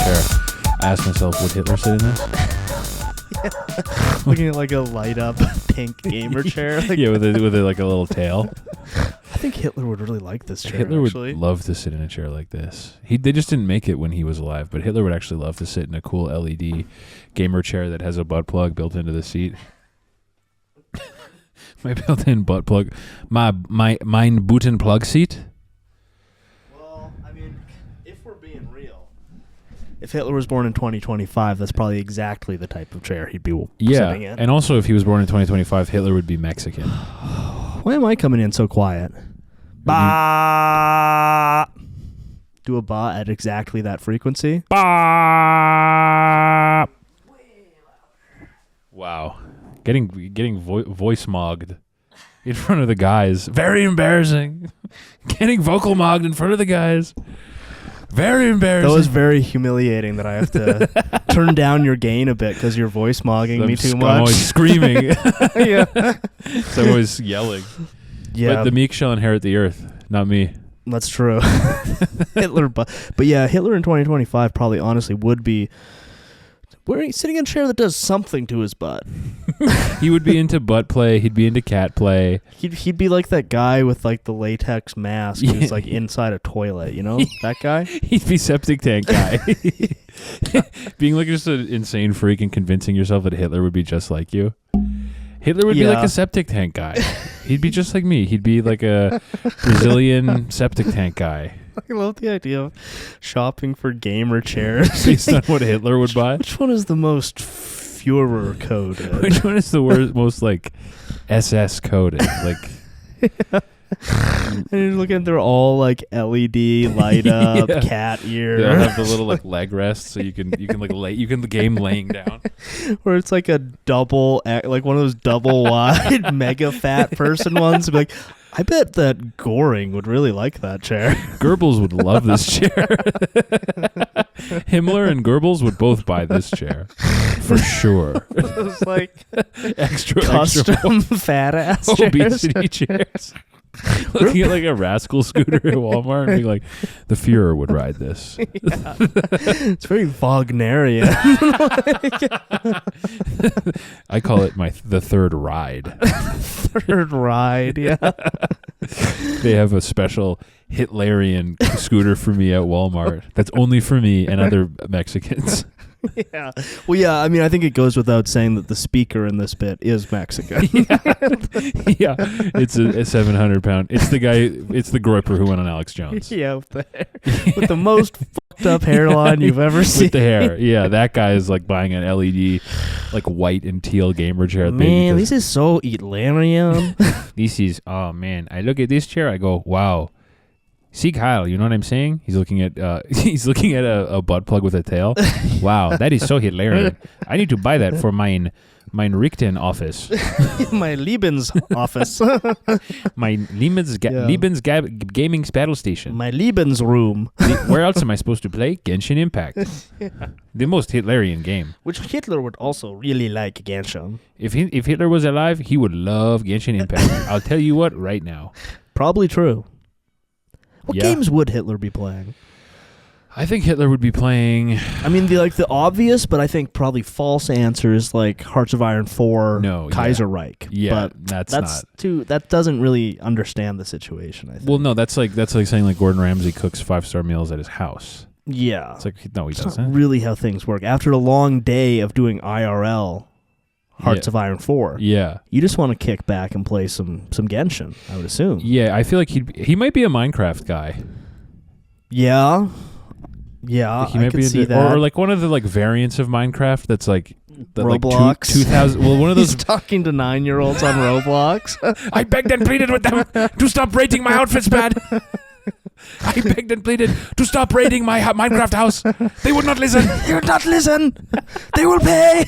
chair. I asked myself, would Hitler sit in this? Looking at like a light up pink gamer chair. Like, Yeah, with like a little tail. I think Hitler would really like this chair. Hitler actually. would love to sit in a chair like this. They just didn't make it when he was alive, but Hitler would actually love to sit in a cool LED gamer chair that has a butt plug built into the seat. My built-in butt plug, mine Buten plug seat. Well, I mean, if we're being real, if Hitler was born in 2025, that's probably exactly the type of chair he'd be sitting in. And also if he was born in 2025, Hitler would be Mexican. Why am I coming in so quiet? Ba. Do a ba at exactly that frequency. Bah! Wow. Getting voice mogged in front of the guys. Very embarrassing. Getting vocal mogged in front of the guys. Very embarrassing. That was very humiliating that I have to turn down your gain a bit because you're voice mogging me too much. I'm always screaming. Yeah. So I'm always yelling. Yeah. But the meek shall inherit the earth, not me. That's true. Hitler, but yeah, Hitler in 2025 probably honestly would be sitting in a chair that does something to his butt. He would be into butt play. He'd be into cat play. He'd be like that guy with like the latex mask who's like inside a toilet, you know? That guy? He'd be septic tank guy. Being like just an insane freak and convincing yourself that Hitler would be just like you. Hitler would be like a septic tank guy. He'd be just like me. He'd be like a Brazilian septic tank guy. I love the idea of shopping for gamer chairs. Based on what Hitler would buy. Which one is the most Führer coded? Which one is the most like SS coded? Like, and you're looking, they're all like LED light up, cat ear. They all have the little like leg rests, so you can game laying down. Or it's like a double, like one of those double wide mega fat person ones. Be like, I bet that Goring would really like that chair. Goebbels would love this chair. Himmler and Goebbels would both buy this chair for sure. It's like extra custom fat ass obesity chairs. Looking at like a rascal scooter at Walmart and being like, the Führer would ride this. Yeah. It's very Wagnerian. I call it the third ride. Third ride, yeah. They have a special Hitlerian scooter for me at Walmart. That's only for me and other Mexicans. Yeah. Well, yeah, I mean, I think it goes without saying that the speaker in this bit is Mexican. Yeah. It's a 700-pound. It's the guy, it's the groiper who went on Alex Jones. Yeah, with the most fucked up hairline you've ever seen. With the hair. Yeah, that guy is like buying an LED, like white and teal gamer chair. Man, this is so Hitlerian. This is, oh man, I look at this chair, I go, wow. See Kyle, you know what I'm saying? He's looking at a butt plug with a tail. Wow, that is so Hitlerian. I need to buy that for mine Richten office. My Liebens office. My Liebens gaming battle station. My Liebens room. Where else am I supposed to play? Genshin Impact. Yeah. The most Hitlerian game. Which Hitler would also really like Genshin. If Hitler was alive, he would love Genshin Impact. I'll tell you what right now. Probably true. What games would Hitler be playing? I think Hitler would be playing... I mean, the obvious, but I think probably false answers like Hearts of Iron 4, Kaiserreich. Yeah, but that's not... that doesn't really understand the situation, I think. Well, no, that's like saying like Gordon Ramsay cooks 5-star meals at his house. Yeah. It's like, no, he doesn't. Not really how things work. After a long day of doing IRL... Hearts of Iron 4. Yeah. You just want to kick back and play some Genshin, I would assume. Yeah, I feel like he might be a Minecraft guy. Yeah. Yeah, he might I could see that. Or like one of the like variants of Minecraft that's like Roblox. Like 2000. Well, one of those. He's talking to 9-year-olds on Roblox. I begged and pleaded with them to stop rating my outfits bad. I begged and pleaded to stop raiding my Minecraft house. They would not listen. They would not listen. They will pay.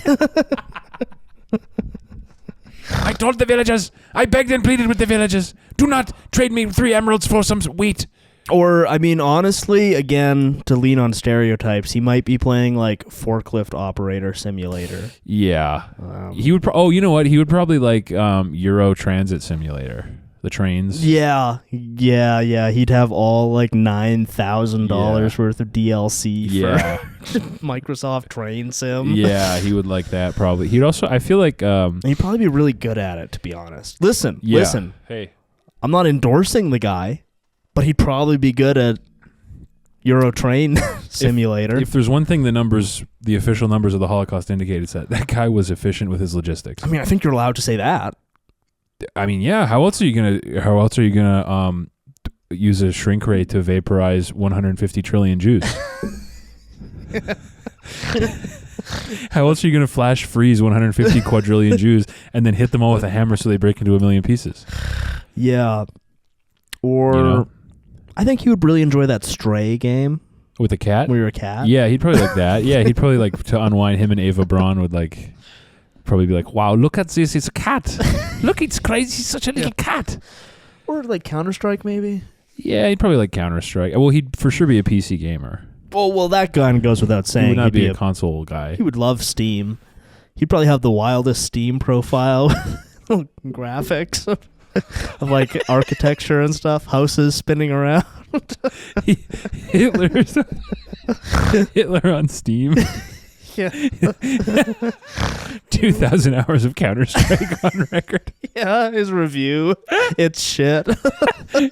I told the villagers. I begged and pleaded with the villagers. Do not trade me 3 emeralds for some wheat. Or, I mean, honestly, again, to lean on stereotypes, he might be playing, like, Forklift Operator Simulator. Yeah. He would... you know what? He would probably like Euro Transit Simulator. the trains. Yeah. He'd have all like $9,000 worth of DLC for Microsoft Train Sim. Yeah, he would like that probably. He'd also, I feel like... he'd probably be really good at it, to be honest. Listen. Hey. I'm not endorsing the guy, but he'd probably be good at Euro Train Simulator. If there's one thing the official numbers of the Holocaust indicate, it's that guy was efficient with his logistics. I mean, I think you're allowed to say that. I mean, yeah. How else are you gonna use a shrink ray to vaporize 150 trillion Jews? How else are you gonna flash freeze 150 quadrillion Jews and then hit them all with a hammer so they break into a million pieces? Yeah. Or I think he would really enjoy that Stray game with a cat. Where you're a cat. Yeah, he'd probably like that. Yeah, he'd probably like to unwind. Him and Ava Braun would like. Probably be like, wow, look at this, it's a cat. Look, it's crazy, he's such a little cat. Or like Counter-Strike, maybe? Yeah, he'd probably like Counter-Strike. Well, he'd for sure be a PC gamer. Well, that gun goes without saying. He would not be a console guy. He would love Steam. He'd probably have the wildest Steam profile. Graphics of like architecture and stuff. Houses spinning around. Hitler on Steam. Yeah. 2,000 hours of Counter-Strike on record. Yeah, his review. It's shit.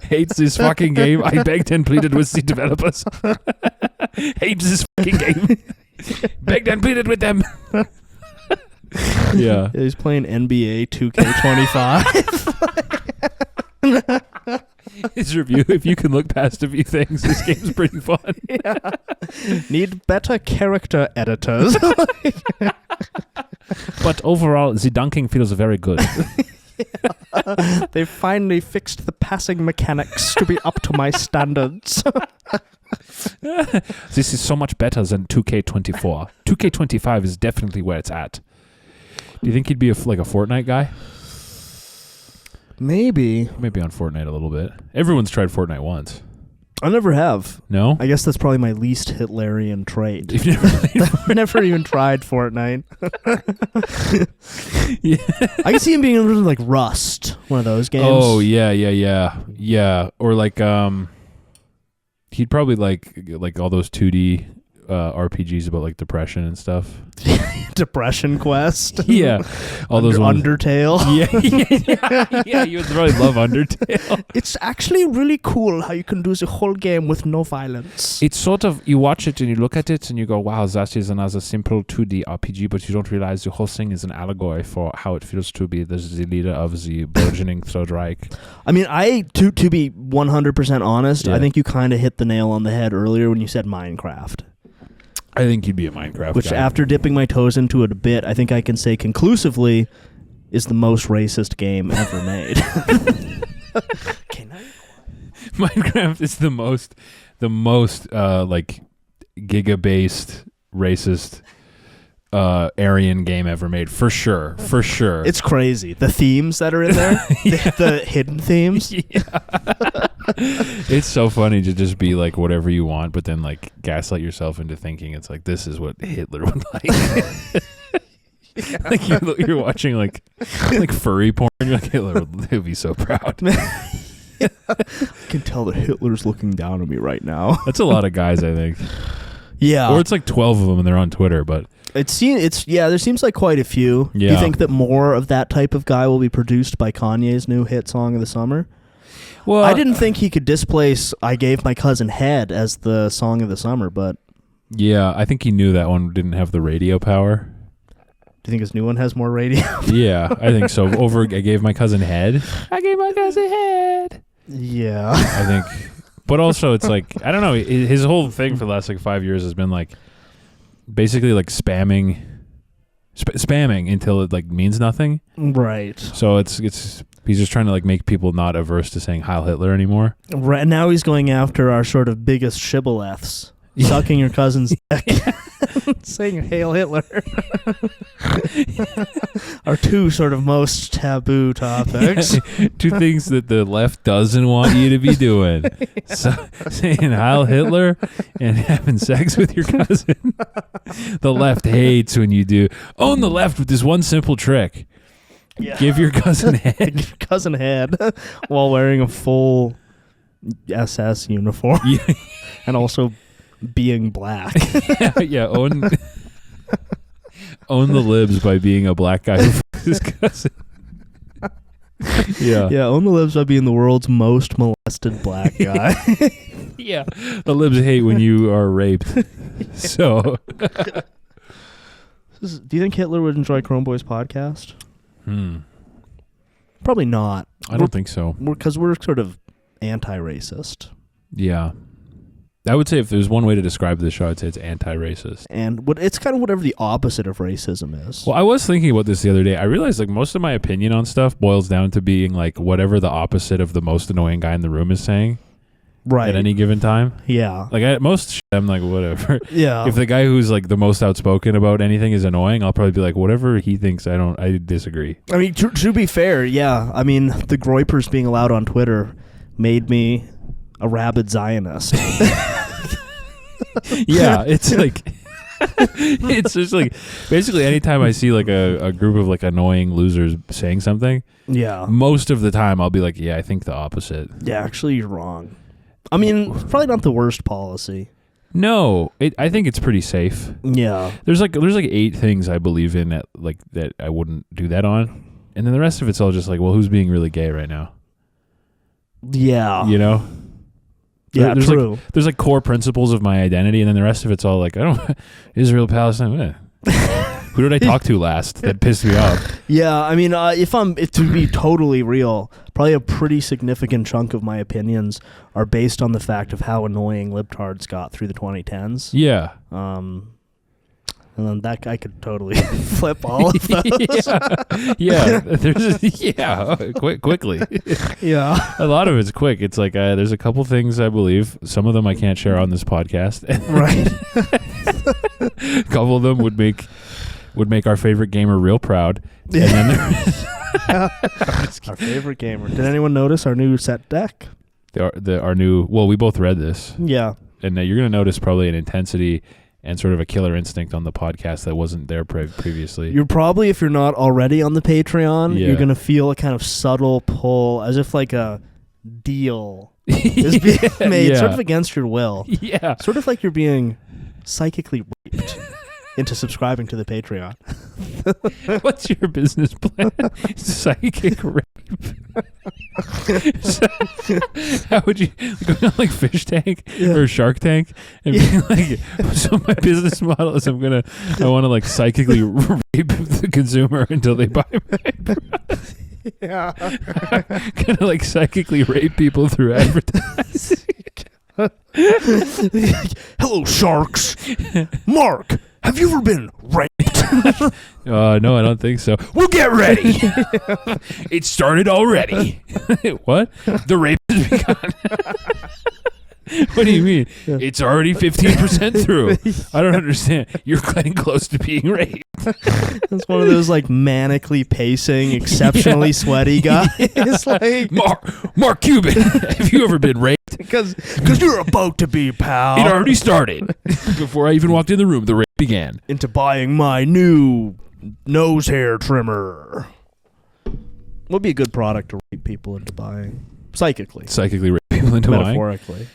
Hates this fucking game. I begged and pleaded with the developers. Hates this fucking game. Begged and pleaded with them. Yeah. He's playing NBA 2K25. His review, if you can look past a few things, this game's pretty fun. Yeah. Need better character editors. But overall, the dunking feels very good. Yeah. They finally fixed the passing mechanics to be up to my standards. This is so much better than 2K24. 2K25 is definitely where it's at. Do you think he'd be like a Fortnite guy? Maybe on Fortnite a little bit. Everyone's tried Fortnite once. I never have. No? I guess that's probably my least Hitlerian trait. You've never never even tried Fortnite. Yeah. I can see him being a little like Rust, one of those games. Oh, yeah. Or like he'd probably like all those 2D RPGs about like depression and stuff. Depression Quest. Yeah. All those ones. Undertale. Yeah, you would probably love Undertale. It's actually really cool how you can do the whole game with no violence. It's sort of, you watch it and you look at it and you go, wow, that is another simple 2D RPG, but you don't realize the whole thing is an allegory for how it feels to be the leader of the burgeoning Third Reich. I mean, to be 100% honest, I think you kind of hit the nail on the head earlier when you said Minecraft. I think you'd be a Minecraft Which, guy. after dipping my toes into it a bit, I think I can say conclusively is the most racist game ever made. Minecraft is the most like giga-based racist Aryan game ever made, for sure. It's crazy. The themes that are in there, the hidden themes. Yeah. It's so funny to just be like whatever you want, but then like gaslight yourself into thinking it's like this is what Hitler would like. Yeah. Like you're watching like furry porn. You're like, Hitler would be so proud. I can tell that Hitler's looking down on me right now. That's a lot of guys, I think. Yeah. Or it's like 12 of them and they're on Twitter, but there seems like quite a few. Yeah. Do you think that more of that type of guy will be produced by Kanye's new hit song of the summer? Well, I didn't think he could displace I Gave My Cousin Head as the song of the summer, but yeah, I think he knew that one didn't have the radio power. Do you think his new one has more radio? Yeah, I think so. Over I Gave My Cousin Head. I Gave My Cousin Head. Yeah. I think. But also it's like, I don't know, his whole thing for the last like 5 years has been like basically like spamming until it like means nothing. Right. So it's he's just trying to like make people not averse to saying Heil Hitler anymore. Right. Now he's going after our sort of biggest shibboleths. Sucking your cousin's dick. Saying Hail Hitler. Are two sort of most taboo topics. Two things that the left doesn't want you to be doing. Yeah. So, saying Heil Hitler and having sex with your cousin. The left hates when you do. Own the left with this one simple trick. Yeah. Give your cousin head. Give your cousin head while wearing a full SS uniform. Yeah. And also being black. Yeah. Own the libs by being a black guy who fucks his cousin. Yeah. Yeah, own the libs by being the world's most molested black guy. Yeah. The libs hate when you are raped. So. Do you think Hitler would enjoy Chrome Boys podcast? Probably not. I don't think so. Because we're sort of anti-racist. Yeah. I would say if there's one way to describe this show, I'd say it's anti-racist. And it's kind of whatever the opposite of racism is. Well, I was thinking about this the other day. I realized like most of my opinion on stuff boils down to being like whatever the opposite of the most annoying guy in the room is saying. Right. At any given time. Yeah. Like most shit, I'm like, whatever. Yeah. If the guy who's like the most outspoken about anything is annoying, I'll probably be like, whatever he thinks, I disagree. I mean, to be fair, yeah. I mean, the Groypers being allowed on Twitter made me a rabid Zionist. Yeah, it's like it's just like basically anytime I see like a group of like annoying losers saying something, yeah, most of the time I'll be like, yeah, I think the opposite. Yeah, actually you're wrong. I mean, it's probably not the worst policy. No, I think it's pretty safe. Yeah. There's like 8 things I believe in that I wouldn't do that on. And then the rest of it's all just like, well, who's being really gay right now? Yeah. You know? Yeah, there's true. Like, there's like core principles of my identity, and then the rest of it's all like, I don't Israel, Palestine. Who did I talk to last that pissed me off? Yeah, I mean, if to be totally real, probably a pretty significant chunk of my opinions are based on the fact of how annoying libtards got through the 2010s. Yeah. And then that I could totally flip all of those. Yeah. Quickly. Yeah. A lot of it's quick. It's like there's a couple things I believe. Some of them I can't share on this podcast. Right. A couple of them would make our favorite gamer real proud. Yeah. And then there's our favorite gamer. Did anyone notice our new set deck? Our new. Well, we both read this. Yeah. And you're going to notice probably an intensity and sort of a killer instinct on the podcast that wasn't there previously. You're probably, if you're not already on the Patreon, you're going to feel a kind of subtle pull, as if like a deal is being made, sort of against your will. Yeah. Sort of like you're being psychically raped into subscribing to the Patreon. What's your business plan? Psychic rape. How would you go on like Fish Tank or Shark Tank and be like, so my business model is I want to like psychically rape the consumer until they buy my product. Yeah. Kind of like psychically rape people through advertising. Hello, sharks. Mark, have you ever been raped? No, I don't think so. Well, get ready. It started already. What? The rape has begun. What do you mean? Yeah. It's already 15% through. I don't understand. You're getting close to being raped. That's one of those like manically pacing, exceptionally sweaty guys. It's like Mark Cuban. Have you ever been raped? Because you're about to be, pal. It already started. Before I even walked in the room, the rape began. Into buying my new nose hair trimmer. Would be a good product to rape people into buying. Psychically rape people into buying. Metaphorically.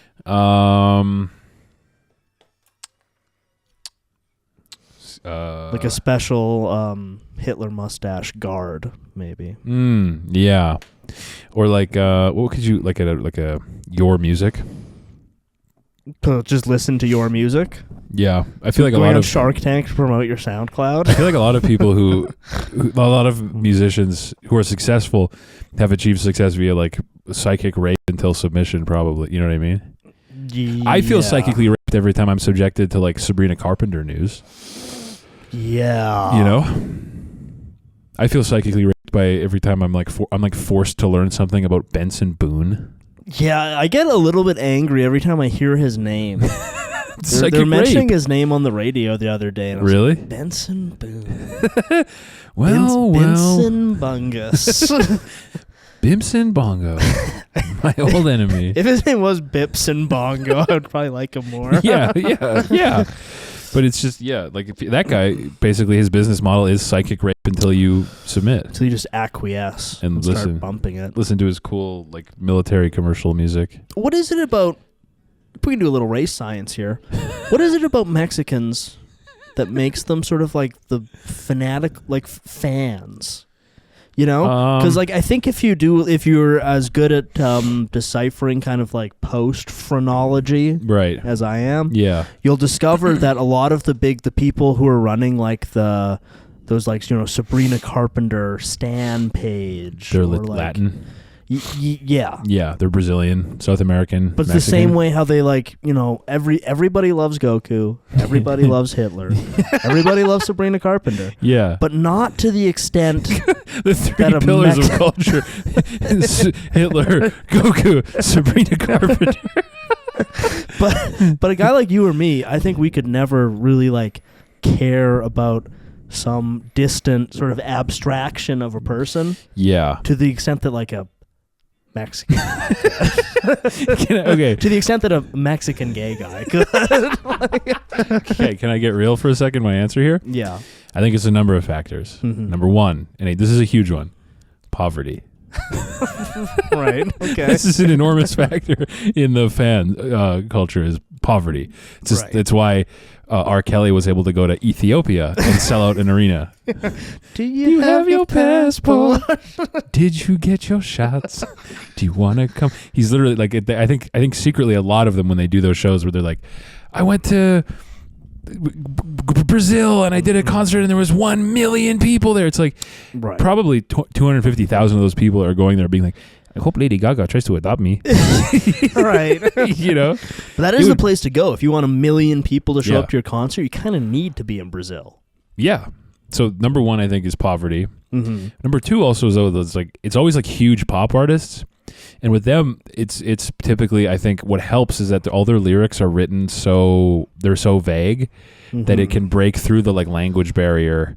Like a special Hitler mustache guard, maybe. Yeah. Or like what could you like a your music? Just listen to your music. Yeah, I feel like going a lot of Shark Tank to promote your SoundCloud. I feel like a lot of people a lot of musicians who are successful have achieved success via like psychic rape until submission. Probably, you know what I mean? Yeah. I feel psychically raped every time I'm subjected to like Sabrina Carpenter news. Yeah, you know, I feel psychically raped by every time I'm like forced to learn something about Benson Boone. Yeah, I get a little bit angry every time I hear his name. They're mentioning his name on the radio the other day. And I was really? Like, Benson Boone. Benson Bungus. Bimson Bongo, my old enemy. If his name was Bipson Bongo, I would probably like him more. Yeah. But it's just, like if that guy, basically his business model is psychic rape until you submit. So you just acquiesce and start bumping it. Listen to his cool, like, military commercial music. What is it about, we can do a little race science here. What is it about Mexicans that makes them sort of like the fanatic, like fans? You know, because like I think if you're as good at deciphering kind of like post phrenology, right, as I am, you'll discover that a lot of the people who are running like those like Sabrina Carpenter Stan page, they're Latin. Yeah, they're Brazilian, South American, but it's Mexican. the same way how they like everybody loves Goku, everybody loves Hitler, everybody loves Sabrina Carpenter, but not to the extent the three pillars of culture: Hitler, Goku, Sabrina Carpenter. but a guy like you or me, I think we could never really like care about some distant sort of abstraction of a person. To the extent that like a Mexican okay, to the extent that a Mexican gay guy could. Okay, can I get real for a second? My answer here, I think it's a number of factors. Number one, and this is a huge one: poverty. Right. Okay. This is an enormous factor in the fan culture. Is poverty. It's just It's why R. Kelly was able to go to Ethiopia and sell out an arena. Do you have your passport? Did you get your shots? Do you want to come? He's literally like, I think secretly a lot of them when they do those shows where they're like, I went to Brazil and I did a concert and there was 1 million people there. It's like probably 250,000 of those people are going there being like, I hope Lady Gaga tries to adopt me. Right. But that is the place to go. If you want 1 million people to show up to your concert, you kind of need to be in Brazil. Yeah. So number one, I think, is poverty. Number two also is it's always like huge pop artists. And with them, it's typically, I think what helps is that all their lyrics are written they're so vague that it can break through the like language barrier.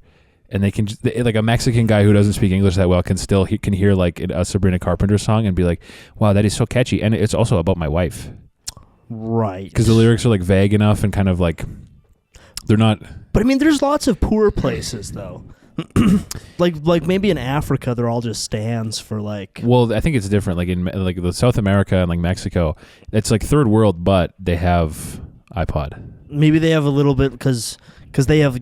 And they can like a Mexican guy who doesn't speak English that well can hear like a Sabrina Carpenter song and be like, wow, that is so catchy. And it's also about my wife. Right. Because the lyrics are like vague enough and kind of like they're not. But I mean, there's lots of poor places though. like maybe in Africa, they're all just stands for like. Well, I think it's different. Like in like the South America and like Mexico, it's like third world, but they have iPod. Maybe they have a little bit because they have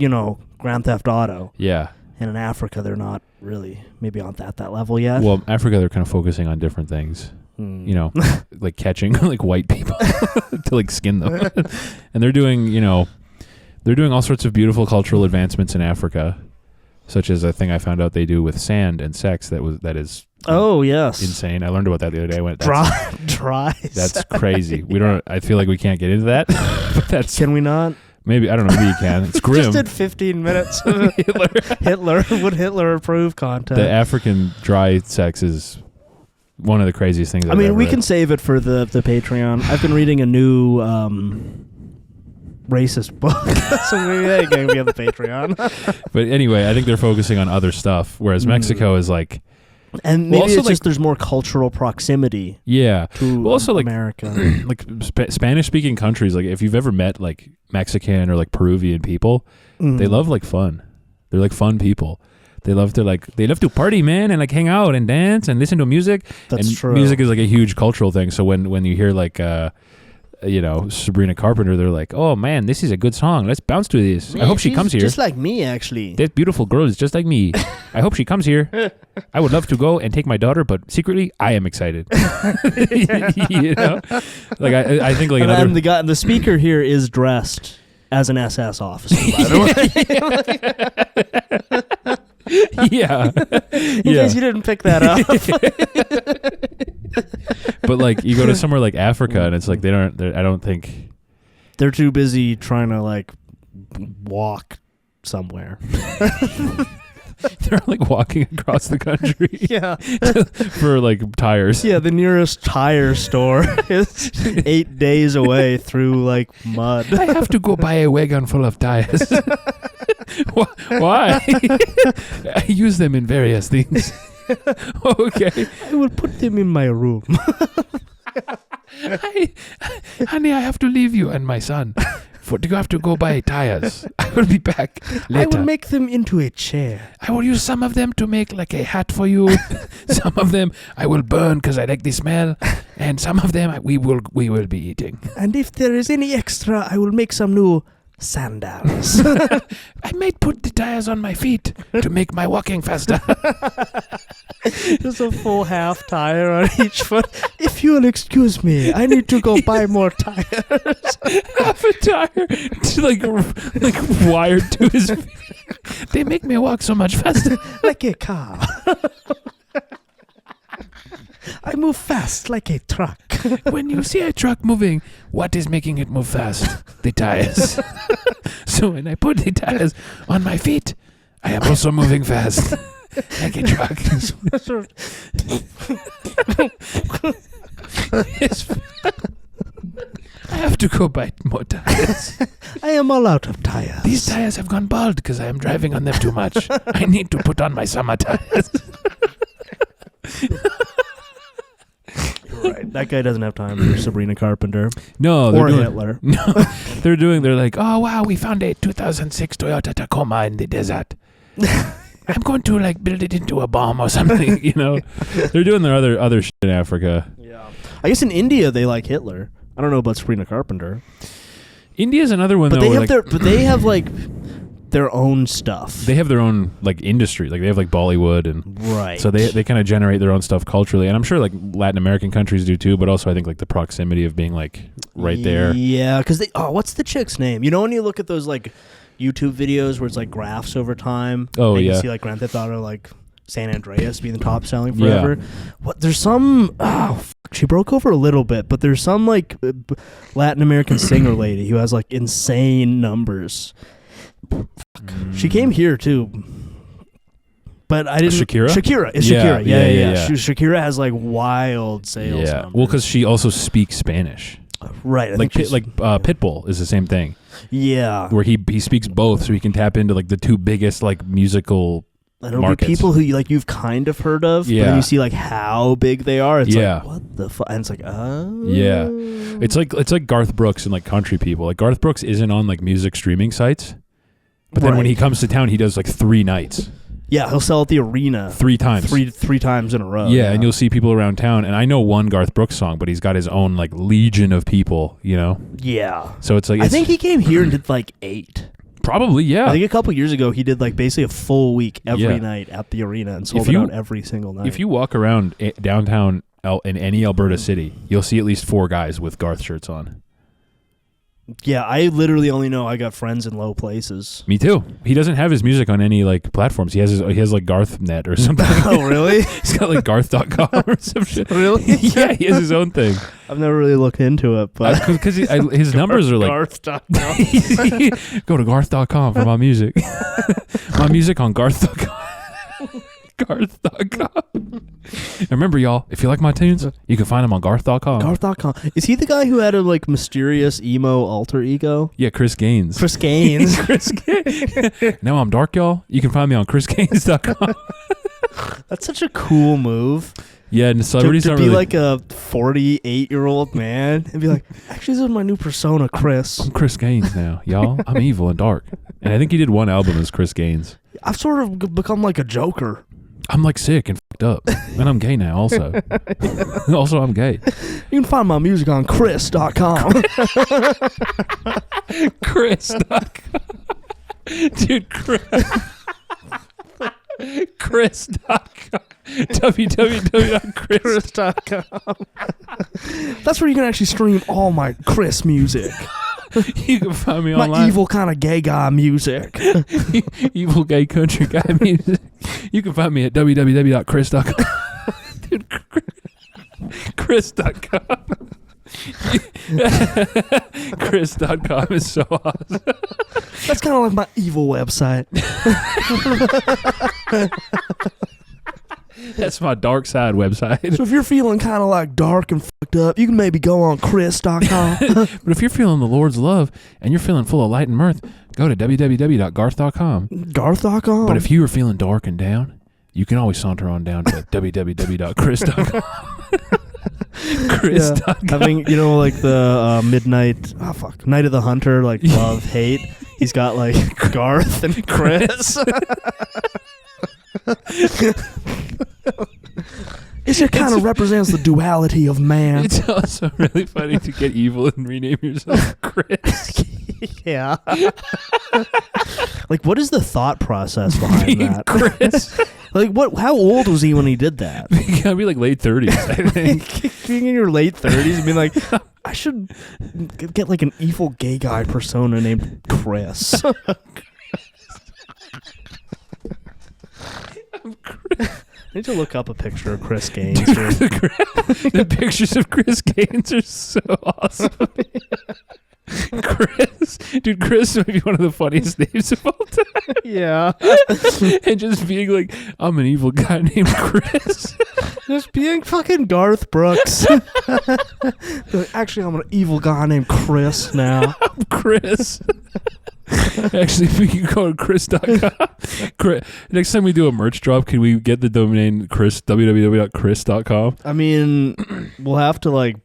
Grand Theft Auto. Yeah. And in Africa, they're not really maybe on that level yet. Well, Africa, they're kind of focusing on different things. Like catching like white people to like skin them, and they're doing all sorts of beautiful cultural advancements in Africa, such as a thing I found out they do with sand and sex that is insane. I learned about that the other day. I went dry. That's crazy. We don't. I feel like we can't get into that. But can we not? Maybe, I don't know, maybe you can. It's grim. Just did 15 minutes of Hitler. Would Hitler approve content? The African dry sex is one of the craziest things I've ever we read. can save it for the Patreon. I've been reading a new racist book. So maybe that can be on the Patreon. But anyway, I think they're focusing on other stuff, whereas Mexico is like... And maybe it's just there's more cultural proximity. Yeah. To also America. Like Spanish-speaking countries, like if you've ever met like Mexican or like Peruvian people, they love like fun. They're like fun people. They love to party, man, and like hang out and dance and listen to music. That's and true. Music is like a huge cultural thing. So when you hear like Sabrina Carpenter, they're like, oh man, this is a good song. Let's bounce to this. Man, I hope she comes here. Just like me, actually. That beautiful girl is just like me. I hope she comes here. I would love to go and take my daughter, but secretly, I am excited. Like I think like another. And the speaker here is dressed as an SS officer, by the way. Yeah. In case you didn't pick that up. But like you go to somewhere like Africa and it's like I don't think they're too busy trying to like walk somewhere. They're like walking across the country. Yeah. For like tires. Yeah, the nearest tire store is 8 days away through like mud. I have to go buy a wagon full of tires. Why? I use them in various things. Okay. I will put them in my room. Honey, I have to leave you and my son Do you have to go buy tires? I will be back later. I will make them into a chair. I will use some of them to make like a hat for you. Some of them I will burn because I like the smell, and some of them we will be eating. And if there is any extra, I will make some new sandals. I might put the tires on my feet to make my walking faster. There's a full half tire on each foot. If you'll excuse me, I need to go buy more tires. Half a tire to like wired to his feet. They make me walk so much faster. Like a car. I move fast like a truck. When you see a truck moving, what is making it move fast? The tires. So when I put the tires on my feet, I am also moving fast. Like a truck. I have to go buy more tires. I am all out of tires. These tires have gone bald because I am driving on them too much. I need to put on my summer tires. Right. That guy doesn't have time for Sabrina Carpenter. No, or Hitler. No, they're like, oh wow, we found a 2006 Toyota Tacoma in the desert. I'm going to like build it into a bomb or something, you know. They're doing their other shit in Africa. Yeah. I guess in India they like Hitler. I don't know about Sabrina Carpenter. India's another one, but though. They have like their own stuff. They have their own like industry. Like they have like Bollywood and right. So they kind of generate their own stuff culturally, and I'm sure like Latin American countries do too. But also I think like the proximity of being like right there. Yeah, because what's the chick's name? You know when you look at those like YouTube videos where it's like graphs over time. Oh, and yeah. You see like Grand Theft Auto, like San Andreas being the top selling forever. Yeah. What? There's some. She broke over a little bit, but there's some like Latin American singer lady who has like insane numbers. She came here too, but I didn't. Shakira. Shakira. Yeah. Shakira has like wild sales. Yeah. Numbers. Well, because she also speaks Spanish. Right. Pitbull is the same thing. Yeah. Where he speaks both, so he can tap into like the two biggest like musical. And it'll markets. be people who like you've kind of heard of, but then you see like how big they are. It's like, what the fuck? And it's like, oh. Yeah. It's like Garth Brooks and like country people. Like Garth Brooks isn't on like music streaming sites, but then when he comes to town, he does like 3 nights. Yeah, he'll sell at the arena 3 times. Three times in a row. Yeah, and you'll see people around town. And I know one Garth Brooks song, but he's got his own like legion of people, you know? Yeah. So it's like I think he came here and did like 8. Probably, yeah. I think a couple years ago he did like basically a full week every night at the arena and sold it out every single night. If you walk around downtown in any Alberta city, you'll see at least 4 guys with Garth shirts on. Yeah, I literally only know I got friends in low places. Me too. He doesn't have his music on any like platforms. He has like GarthNet or something. Oh, really? He's got like garth.com or some shit. Really? Yeah, he has his own thing. I've never really looked into it, but because his numbers are like garth.com. Go to garth.com for my music. My music on garth.com. Garth.com. Remember, y'all, if you like my tunes, you can find them on garth.com. Garth.com. Is he the guy who had a like mysterious emo alter ego? Yeah, Chris Gaines. Chris Gaines. Chris Gaines. Now I'm dark, y'all. You can find me on chrisgaines.com. That's such a cool move. Yeah, and celebrities to aren't be really like a 48-year-old man and be like, actually, this is my new persona, Chris. I'm Chris Gaines now, y'all. I'm evil and dark. And I think he did one album as Chris Gaines. I've sort of become like a Joker. I'm like sick and fucked up. And I'm gay now also. Also, I'm gay. You can find my music on chris.com. Chris.com. Dude, Chris.com. www.chris.com. That's where you can actually stream all my Chris music. You can find me my online. My evil kind of gay guy music. Evil gay country guy music. You can find me at www.chris.com. Dude, Chris.com. Chris.com is so awesome. That's kind of like my evil website. That's my dark side website. So if you're feeling kind of like dark and fucked up, you can maybe go on Chris.com. But if you're feeling the Lord's love and you're feeling full of light and mirth, go to www.garth.com. Garth.com. But if you are feeling dark and down, you can always saunter on down to www.chris.com. Chris. Yeah. Having, like the midnight, Night of the Hunter, like love, hate. He's got like Garth and Chris. It kind of represents the duality of man. It's also really funny to get evil and rename yourself Chris. Yeah. Like, what is the thought process behind that? Chris. Like, how old was he when he did that? You gotta be like late 30s, I think. Being in your late 30s and being like, I should get like an evil gay guy persona named Chris. I'm Chris. I need to look up a picture of Chris Gaines. The pictures of Chris Gaines are so awesome. Chris might be one of the funniest names of all time. Yeah. And just being like, I'm an evil guy named Chris. Just being fucking Garth Brooks. Actually, I'm an evil guy named Chris now. I'm Chris. Actually, if we can go to Chris.com. Next time we do a merch drop, can we get the domain www.chris.com? I mean, we'll have to like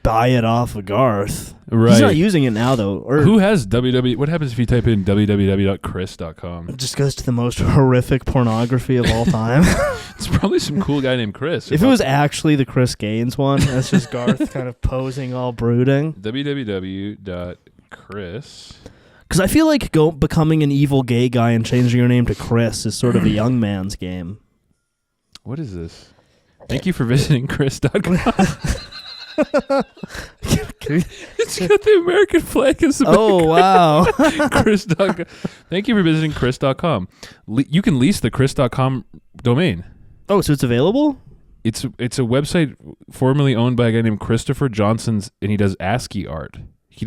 buy it off of Garth. Right. He's not using it now though. Or who has What happens if you type in www.chris.com? It just goes to the most horrific pornography of all time. It's probably some cool guy named Chris. If it was actually the Chris Gaines one, that's just Garth kind of posing all brooding. www.chris. Because I feel like becoming an evil gay guy and changing your name to Chris is sort of a young man's game. What is this? Thank you for visiting Chris.com. It's got the American flag as the Oh, wow. Chris.com. Thank you for visiting Chris.com. You can lease the Chris.com domain. Oh, so it's available? It's a website formerly owned by a guy named Christopher Johnson, and he does ASCII art. He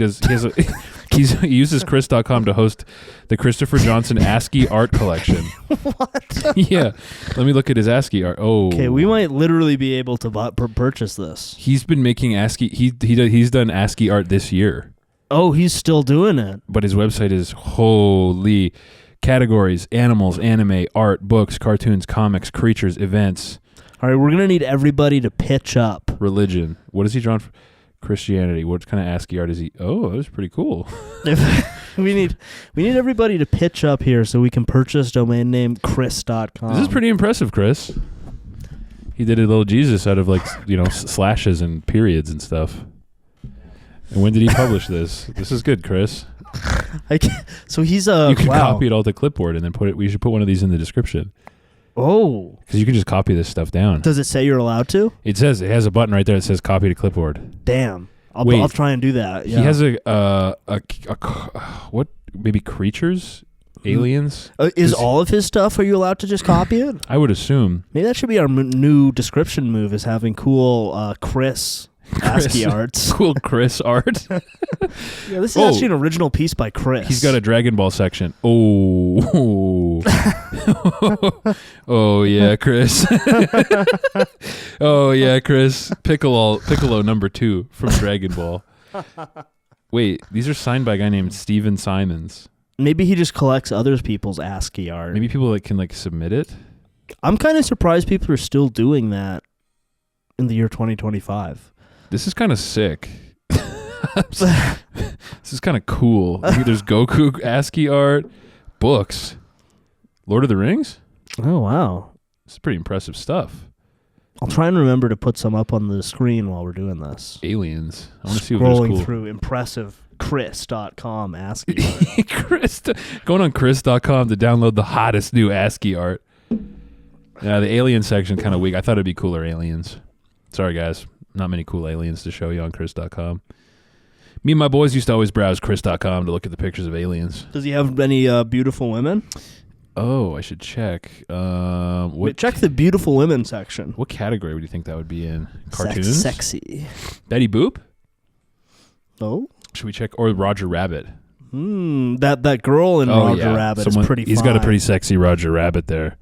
uses Chris.com to host the Christopher Johnson ASCII art collection. What? Yeah. Let me look at his ASCII art. Oh. Okay, we might literally be able to purchase this. He's been making ASCII. He's done ASCII art this year. Oh, he's still doing it. But his website is holy categories: animals, anime, art, books, cartoons, comics, creatures, events. All right, we're going to need everybody to pitch up. Religion. What is he drawn for? Christianity. What kind of ASCII art is he? Oh, that was pretty cool. we need everybody to pitch up here so we can purchase domain name Chris.com. This is pretty impressive, Chris. He did a little Jesus out of like, slashes and periods and stuff. And when did he publish this? This is good, Chris. So he's you can copy it all to clipboard and then put it. We should put one of these in the description. Oh, because you can just copy this stuff down. Does it say you're allowed to? It has a button right there that says copy to clipboard. Damn, I'll try and do that. Yeah. He has what? Maybe creatures, aliens. Is all of his stuff? Are you allowed to just copy it? I would assume. Maybe that should be our new description move: is having cool Chris ASCII arts. Cool Chris art. Yeah, this is actually an original piece by Chris. He's got a Dragon Ball section. Oh. Oh yeah, Chris. Oh yeah, Chris. Piccolo number 2 from Dragon Ball. Wait, these are signed by a guy named Steven Simons. Maybe he just collects other people's ASCII art. Maybe people can submit it. I'm kind of surprised people are still doing that in the year 2025. This is kind of sick. This is kind of cool. There's Goku ASCII art, books, Lord of the Rings. Oh, wow. This is pretty impressive stuff. I'll try and remember to put some up on the screen while we're doing this. Aliens. I want to see what is cool. Scrolling through impressive Chris.com ASCII art. Going on Chris.com to download the hottest new ASCII art. Yeah, the alien section kind of weak. I thought it'd be cooler aliens. Sorry, guys. Not many cool aliens to show you on Chris.com. Me and my boys used to always browse Chris.com to look at the pictures of aliens. Does he have any beautiful women? Oh, I should check. Check the beautiful women section. What category would you think that would be in? Cartoons? Sexy. Betty Boop? Oh. Should we check? Or Roger Rabbit? That girl in Roger Rabbit is pretty fine. He's got a pretty sexy Roger Rabbit there.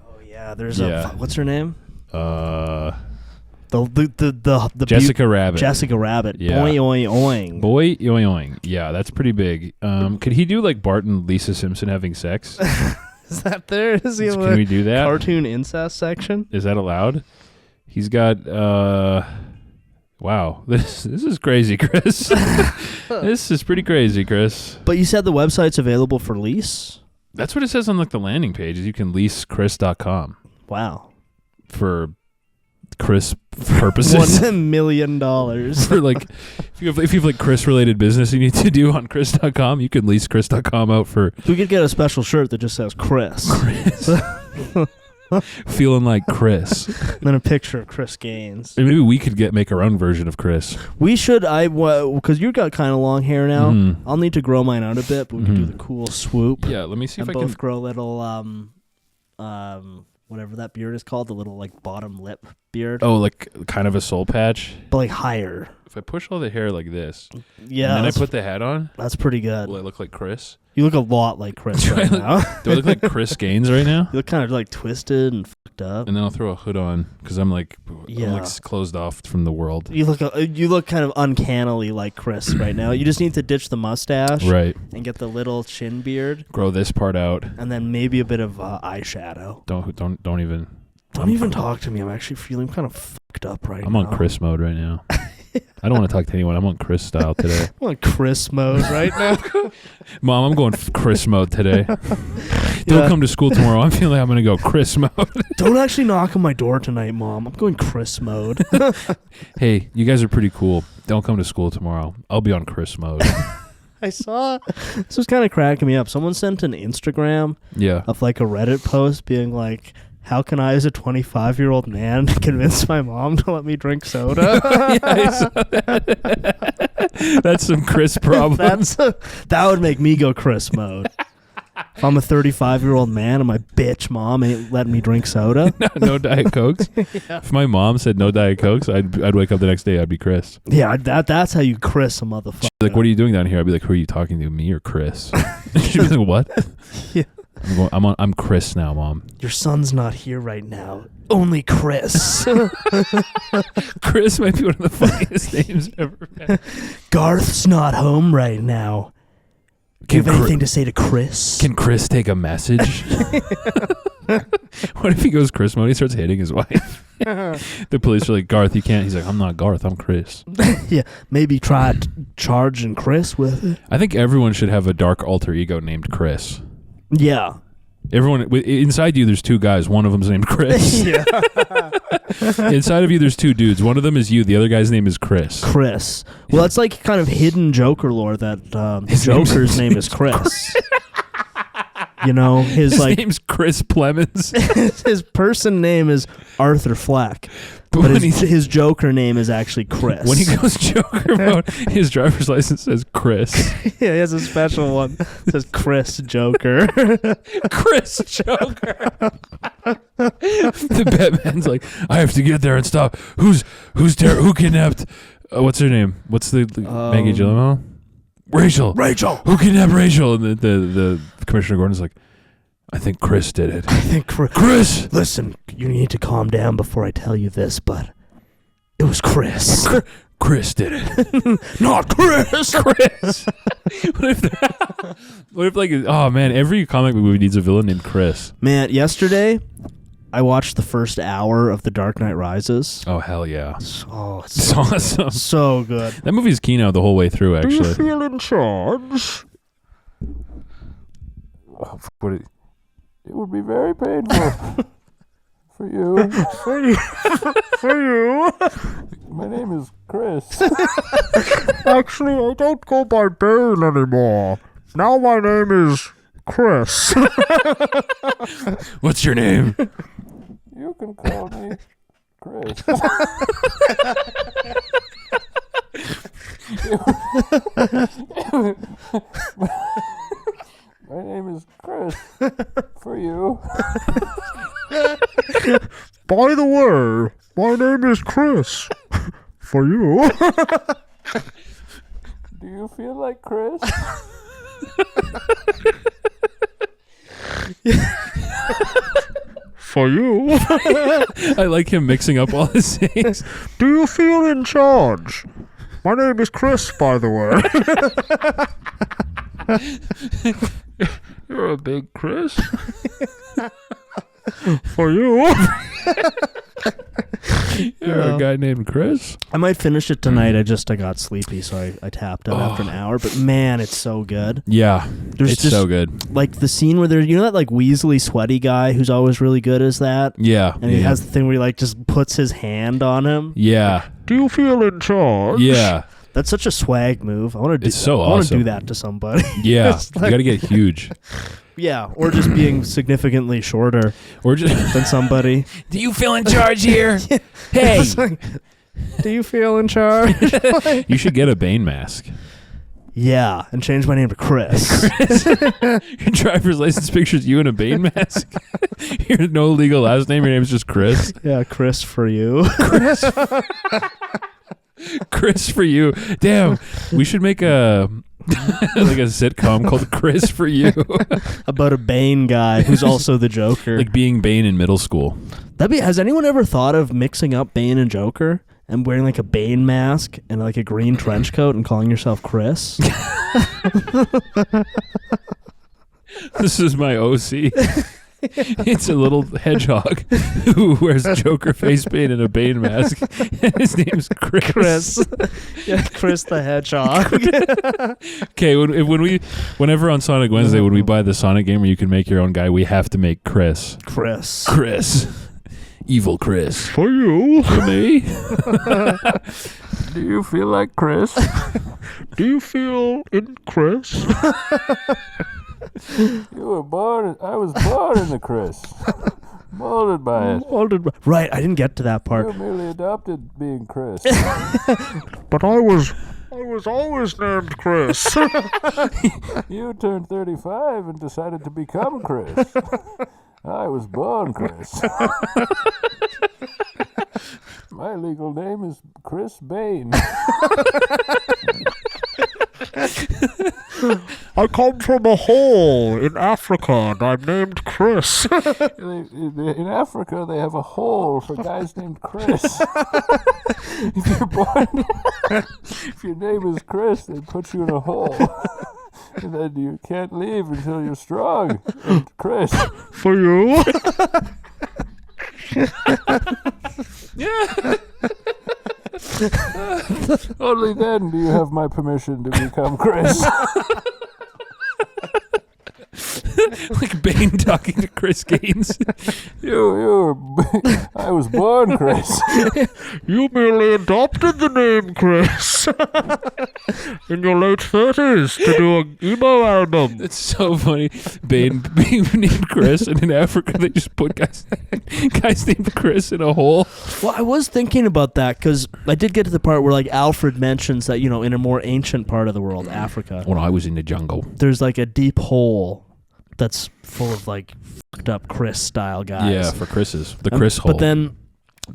Oh, yeah. There's what's her name? The Jessica Rabbit. Jessica Rabbit. Yeah. Boing, oing, oing. Boy, oing, oing. Yeah, that's pretty big. Could he do like Bart and Lisa Simpson having sex? Is that there? Can we do that? Cartoon incest section? Is that allowed? He's got wow. This is crazy, Chris. This is pretty crazy, Chris. But you said the website's available for lease? That's what it says on like the landing page. Is you can lease Chris.com. Wow. For Chris purposes. $1 million. For like if you have like Chris related business you need to do on Chris.com, you can lease Chris.com out for. We could get a special shirt that just says Chris. Feeling like Chris. And then a picture of Chris Gaines. And maybe we could make our own version of Chris. We should. Because you got kind of long hair now. Mm-hmm. I'll need to grow mine out a bit, but we can do the cool swoop. Yeah, let me see if I both can grow little whatever that beard is called, the little like bottom lip beard. Oh, like kind of a soul patch, but like higher. If I push all the hair like this, yeah, and then I put the hat on, that's pretty good. Will I look like Chris? You look a lot like Chris right now. Do I look like Chris Gaines right now? You look kind of like twisted and fucked up. And then I'll throw a hood on because I'm like closed off from the world. You look kind of uncannily like Chris right now. You just need to ditch the mustache, right, and get the little chin beard. Grow this part out, and then maybe a bit of eyeshadow. Don't even talk to me. I'm actually feeling kind of fucked up right now. I'm on Chris mode right now. I don't want to talk to anyone. I'm on Chris style today. I'm on Chris mode right now. Mom, I'm going Chris mode today. Don't come to school tomorrow. I'm feeling like I'm going to go Chris mode. Don't actually knock on my door tonight, Mom. I'm going Chris mode. Hey, you guys are pretty cool. Don't come to school tomorrow. I'll be on Chris mode. I saw. This was kind of cracking me up. Someone sent an Instagram of like a Reddit post being like, how can I, as a 25-year-old man, convince my mom to let me drink soda? I saw that. That's some Chris problems. That would make me go Chris mode. If I'm a 35-year-old man and my bitch mom ain't letting me drink soda. No Diet Cokes. Yeah. If my mom said no Diet Cokes, I'd wake up the next day, I'd be Chris. Yeah, that's how you Chris a motherfucker. She's like, what are you doing down here? I'd be like, who are you talking to, me or Chris? She'd be like, what? Yeah. I'm Chris now, Mom. Your son's not here right now. Only Chris. Chris might be one of the funniest names ever. Garth's not home right now. Do you have anything to say to Chris? Can Chris take a message? What if he goes Chris mode? He starts hitting his wife. The police are like, Garth, you can't. He's like, I'm not Garth, I'm Chris. Yeah, maybe try charging Chris with it. I think everyone should have a dark alter ego named Chris. Yeah. Everyone inside you, there's two guys. One of them's named Chris. Yeah. Inside of you, there's two dudes. One of them is you. The other guy's name is Chris. Chris. Well, that's like kind of hidden Joker lore that Joker's name is Chris. You know, his name's Chris Plemons. His person name is Arthur Fleck. But his Joker name is actually Chris. When he goes Joker mode, his driver's license says Chris. Yeah, he has a special one. It says Chris Joker. Chris Joker. The Batman's like, I have to get there and stop. Who kidnapped? What's her name? What's the Maggie Gyllenhaal? Rachel. Who kidnapped Rachel? And the Commissioner Gordon's like, I think Chris did it. I think Chris. Listen, you need to calm down before I tell you this, but it was Chris. Chris did it. Not Chris. Chris. What if like, oh man, every comic book movie needs a villain named Chris. Man, yesterday I watched the first hour of The Dark Knight Rises. Oh hell yeah! Oh, it's so awesome. So good. That movie's Kino the whole way through. Actually. Do you feel in charge? It would be very painful for you. For you. My name is Chris. Actually, I don't go by BANE anymore. Now my name is Chris. What's your name? You can call me Chris. My name is Chris. For you. By the way, my name is Chris. For you. Do you feel like Chris? For you. I like him mixing up all his sayings. Do you feel in charge? My name is Chris, by the way. You're a big Chris. For you. A guy named Chris. I might finish it tonight. I got sleepy, so I tapped out after an hour. But man, it's so good. Yeah, it's just, so good. Like the scene where there's, that like Weasley sweaty guy who's always really good as that. Yeah, and he has the thing where he like just puts his hand on him. Yeah. Do you feel in charge? Yeah. That's such a swag move. I want to do. It's so I want to awesome. do that to somebody. Yeah, you got to get huge. Yeah, or just being significantly shorter, or just than somebody. Do you feel in charge here? Hey, do you feel in charge? You should get a Bane mask. Yeah, and change my name to Chris. Your driver's license pictures you in a Bane mask. Your no legal last name. Your name's just Chris. Yeah, Chris for you. Chris for you. Damn, we should make a like a sitcom called Chris for You. About a Bane guy who's also the Joker. Like being Bane in middle school. Has anyone ever thought of mixing up Bane and Joker and wearing like a Bane mask and like a green trench coat and calling yourself Chris? This is my OC. It's a little hedgehog who wears Joker face paint and a Bane mask. And his name's Chris. Yeah, Chris the Hedgehog. Okay, whenever on Sonic Wednesday, when we buy the Sonic game where you can make your own guy, we have to make Chris. Chris. Evil Chris. For you. For me. Do you feel like Chris? Do you feel in Chris? I was born in the Chris. Molded by it. Right, I didn't get to that part. You merely adopted being Chris. But I was always named Chris. You turned 35 and decided to become Chris. I was born Chris. My legal name is Chris Bane. I come from a hole in Africa and I'm named Chris. In Africa, they have a hole for guys named Chris. If your name is Chris, they put you in a hole. And then you can't leave until you're strong. And Chris. For you? Yeah. Only then do you have my permission to become Chris. Like Bane talking to Chris Gaines. I was born Chris. You merely adopted the name Chris in your late 30s to do an emo album. It's so funny. Bane being named Chris, and in Africa they just put guys named Chris in a hole. Well, I was thinking about that because I did get to the part where like Alfred mentions that, in a more ancient part of the world, Africa. When I was in the jungle. There's like a deep hole that's full of like fucked up Chris style guys. Yeah, for Chris's. The Chris hole. But then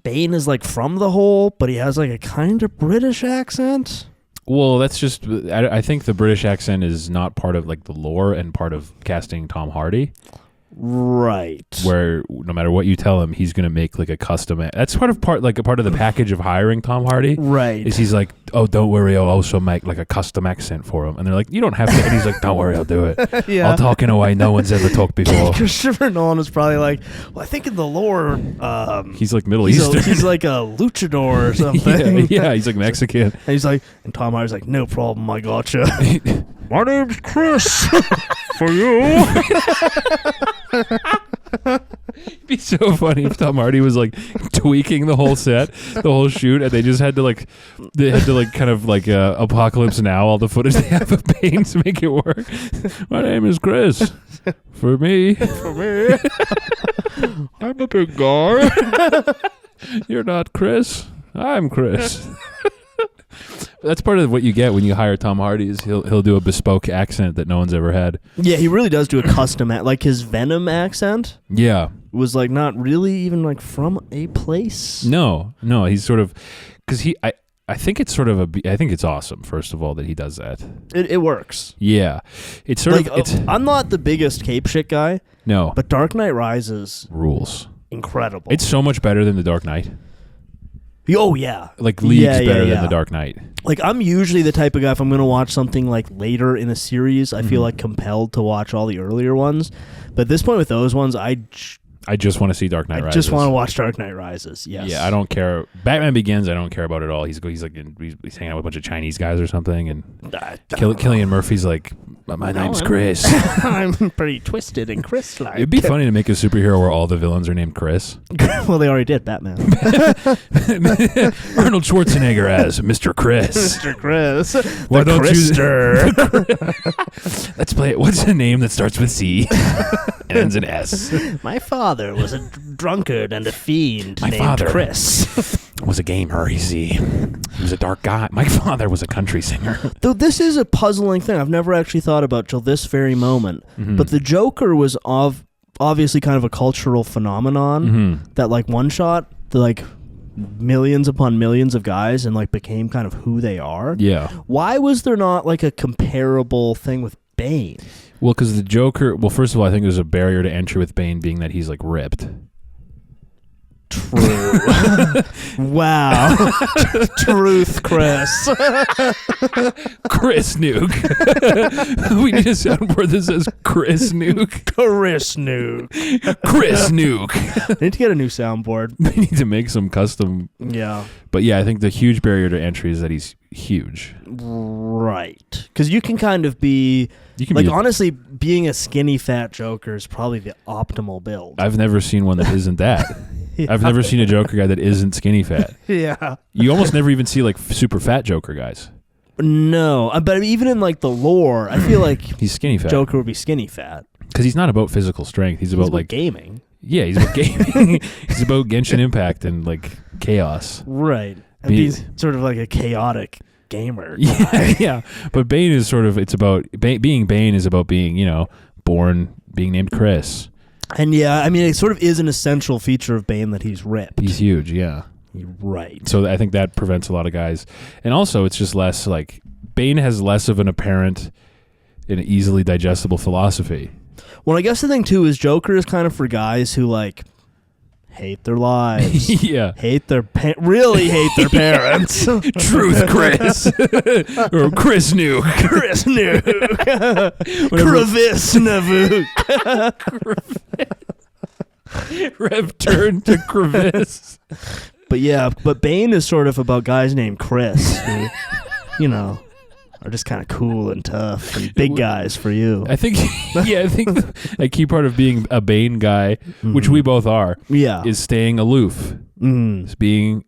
Bane is like from the hole, but he has like a kind of British accent. Well, that's just, I think the British accent is not part of like the lore and part of casting Tom Hardy. Right. Where no matter what you tell him, he's going to make like a custom. That's part of the package of hiring Tom Hardy. Right. Is he's like, oh, don't worry, I'll also make like a custom accent for him. And they're like, you don't have to. And he's like, don't worry, I'll do it. Yeah. I'll talk in a way no one's ever talked before. Christopher Nolan is probably like, well, I think in the lore, he's like Middle Eastern. He's like a luchador or something. yeah, he's like Mexican. And he's like, and Tom Hardy's like, no problem, I gotcha. My name's Chris. For you. It'd be so funny if Tom Hardy was like tweaking the whole set, the whole shoot, and they had to kind of like Apocalypse Now, all the footage they have of Bane to make it work. My name is Chris. For me. For me. I'm a big guy. You're not Chris. I'm Chris. That's part of what you get when you hire Tom Hardy is he'll do a bespoke accent that no one's ever had. Yeah, he really does do a custom like his Venom accent. Yeah, was like not really even like from a place. No, he's sort of because I think it's sort of I think it's awesome. First of all, that he does that. It works. Yeah, it's sort of. I'm not the biggest cape shit guy. No, but Dark Knight Rises rules. Incredible. It's so much better than The Dark Knight. Oh yeah, like leagues better than The Dark Knight. Like I'm usually the type of guy if I'm going to watch something like later in a series, I feel like compelled to watch all the earlier ones. But at this point with those ones, I I just want to see Dark Knight Rises. I just want to watch Dark Knight Rises. Yes. Yeah, I don't care. Batman Begins, I don't care about at all. He's like he's hanging out with a bunch of Chinese guys or something, and Cillian Murphy's like, my name's Chris. I'm pretty twisted and Chris-like. It'd be funny to make a superhero where all the villains are named Chris. Well, they already did Batman. Arnold Schwarzenegger as Mr. Chris. Mr. Chris. Why don't Christer. Let's play it. What's a name that starts with C and ends in S? My father was a drunkard and a fiend named father Chris. Was a gamer, you see. He was a dark guy. My father was a country singer. Though this is a puzzling thing I've never actually thought about till this very moment. Mm-hmm. But the Joker was obviously kind of a cultural phenomenon that like one shot the like millions upon millions of guys and like became kind of who they are. Yeah. Why was there not like a comparable thing with Bane? Well, because the Joker, first of all, I think there's a barrier to entry with Bane being that he's like ripped. True. Wow. Truth, Chris. Chris Nuke. We need a soundboard that says Chris Nuke. Chris Nuke. Chris Nuke. I need to get a new soundboard. We need to make some custom. Yeah. But yeah, I think the huge barrier to entry is that he's huge. Right. Because you can kind of be... honestly, being a skinny fat Joker is probably the optimal build. I've never seen one that isn't that. Yeah. I've never seen a Joker guy that isn't skinny fat. Yeah. You almost never even see like super fat Joker guys. No, but even in like the lore, I feel like he's skinny fat. Joker would be skinny fat. Because he's not about physical strength. He's about like gaming. Yeah, he's about gaming. He's about Genshin Impact and like chaos. Right. And he's sort of like a chaotic gamer. Yeah, yeah. But Bane is sort of, it's about, being Bane is about being, born, being named Chris. And yeah, I mean, it sort of is an essential feature of Bane that he's ripped. He's huge, yeah. Right. So I think that prevents a lot of guys. And also, it's just less like, Bane has less of an apparent and easily digestible philosophy. Well, I guess the thing, too, is Joker is kind of for guys who, like, hate their lives. Yeah. Really hate their parents. Truth, Chris. Or Chris Nuke. Chris Nuke. Crevice Navuk. Rev turned to Crevice. But Bane is sort of about guys named Chris who, are just kind of cool and tough and big guys for you. I think a key part of being a Bane guy, which we both are, is staying aloof. Is being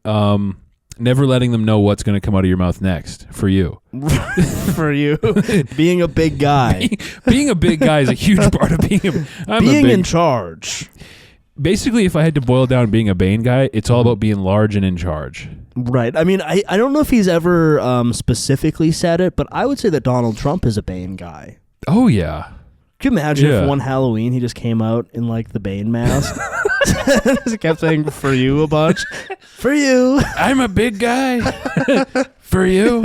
never letting them know what's going to come out of your mouth next for you. For you, being a big guy. Being a big guy is a huge part of being in charge. Basically, if I had to boil down being a Bane guy, it's all about being large and in charge. Right. I mean, I don't know if he's ever specifically said it, but I would say that Donald Trump is a Bane guy. Oh, yeah. Could you imagine if one Halloween he just came out in like the Bane mask? Just kept saying "for you" a bunch. For you. I'm a big guy. For you.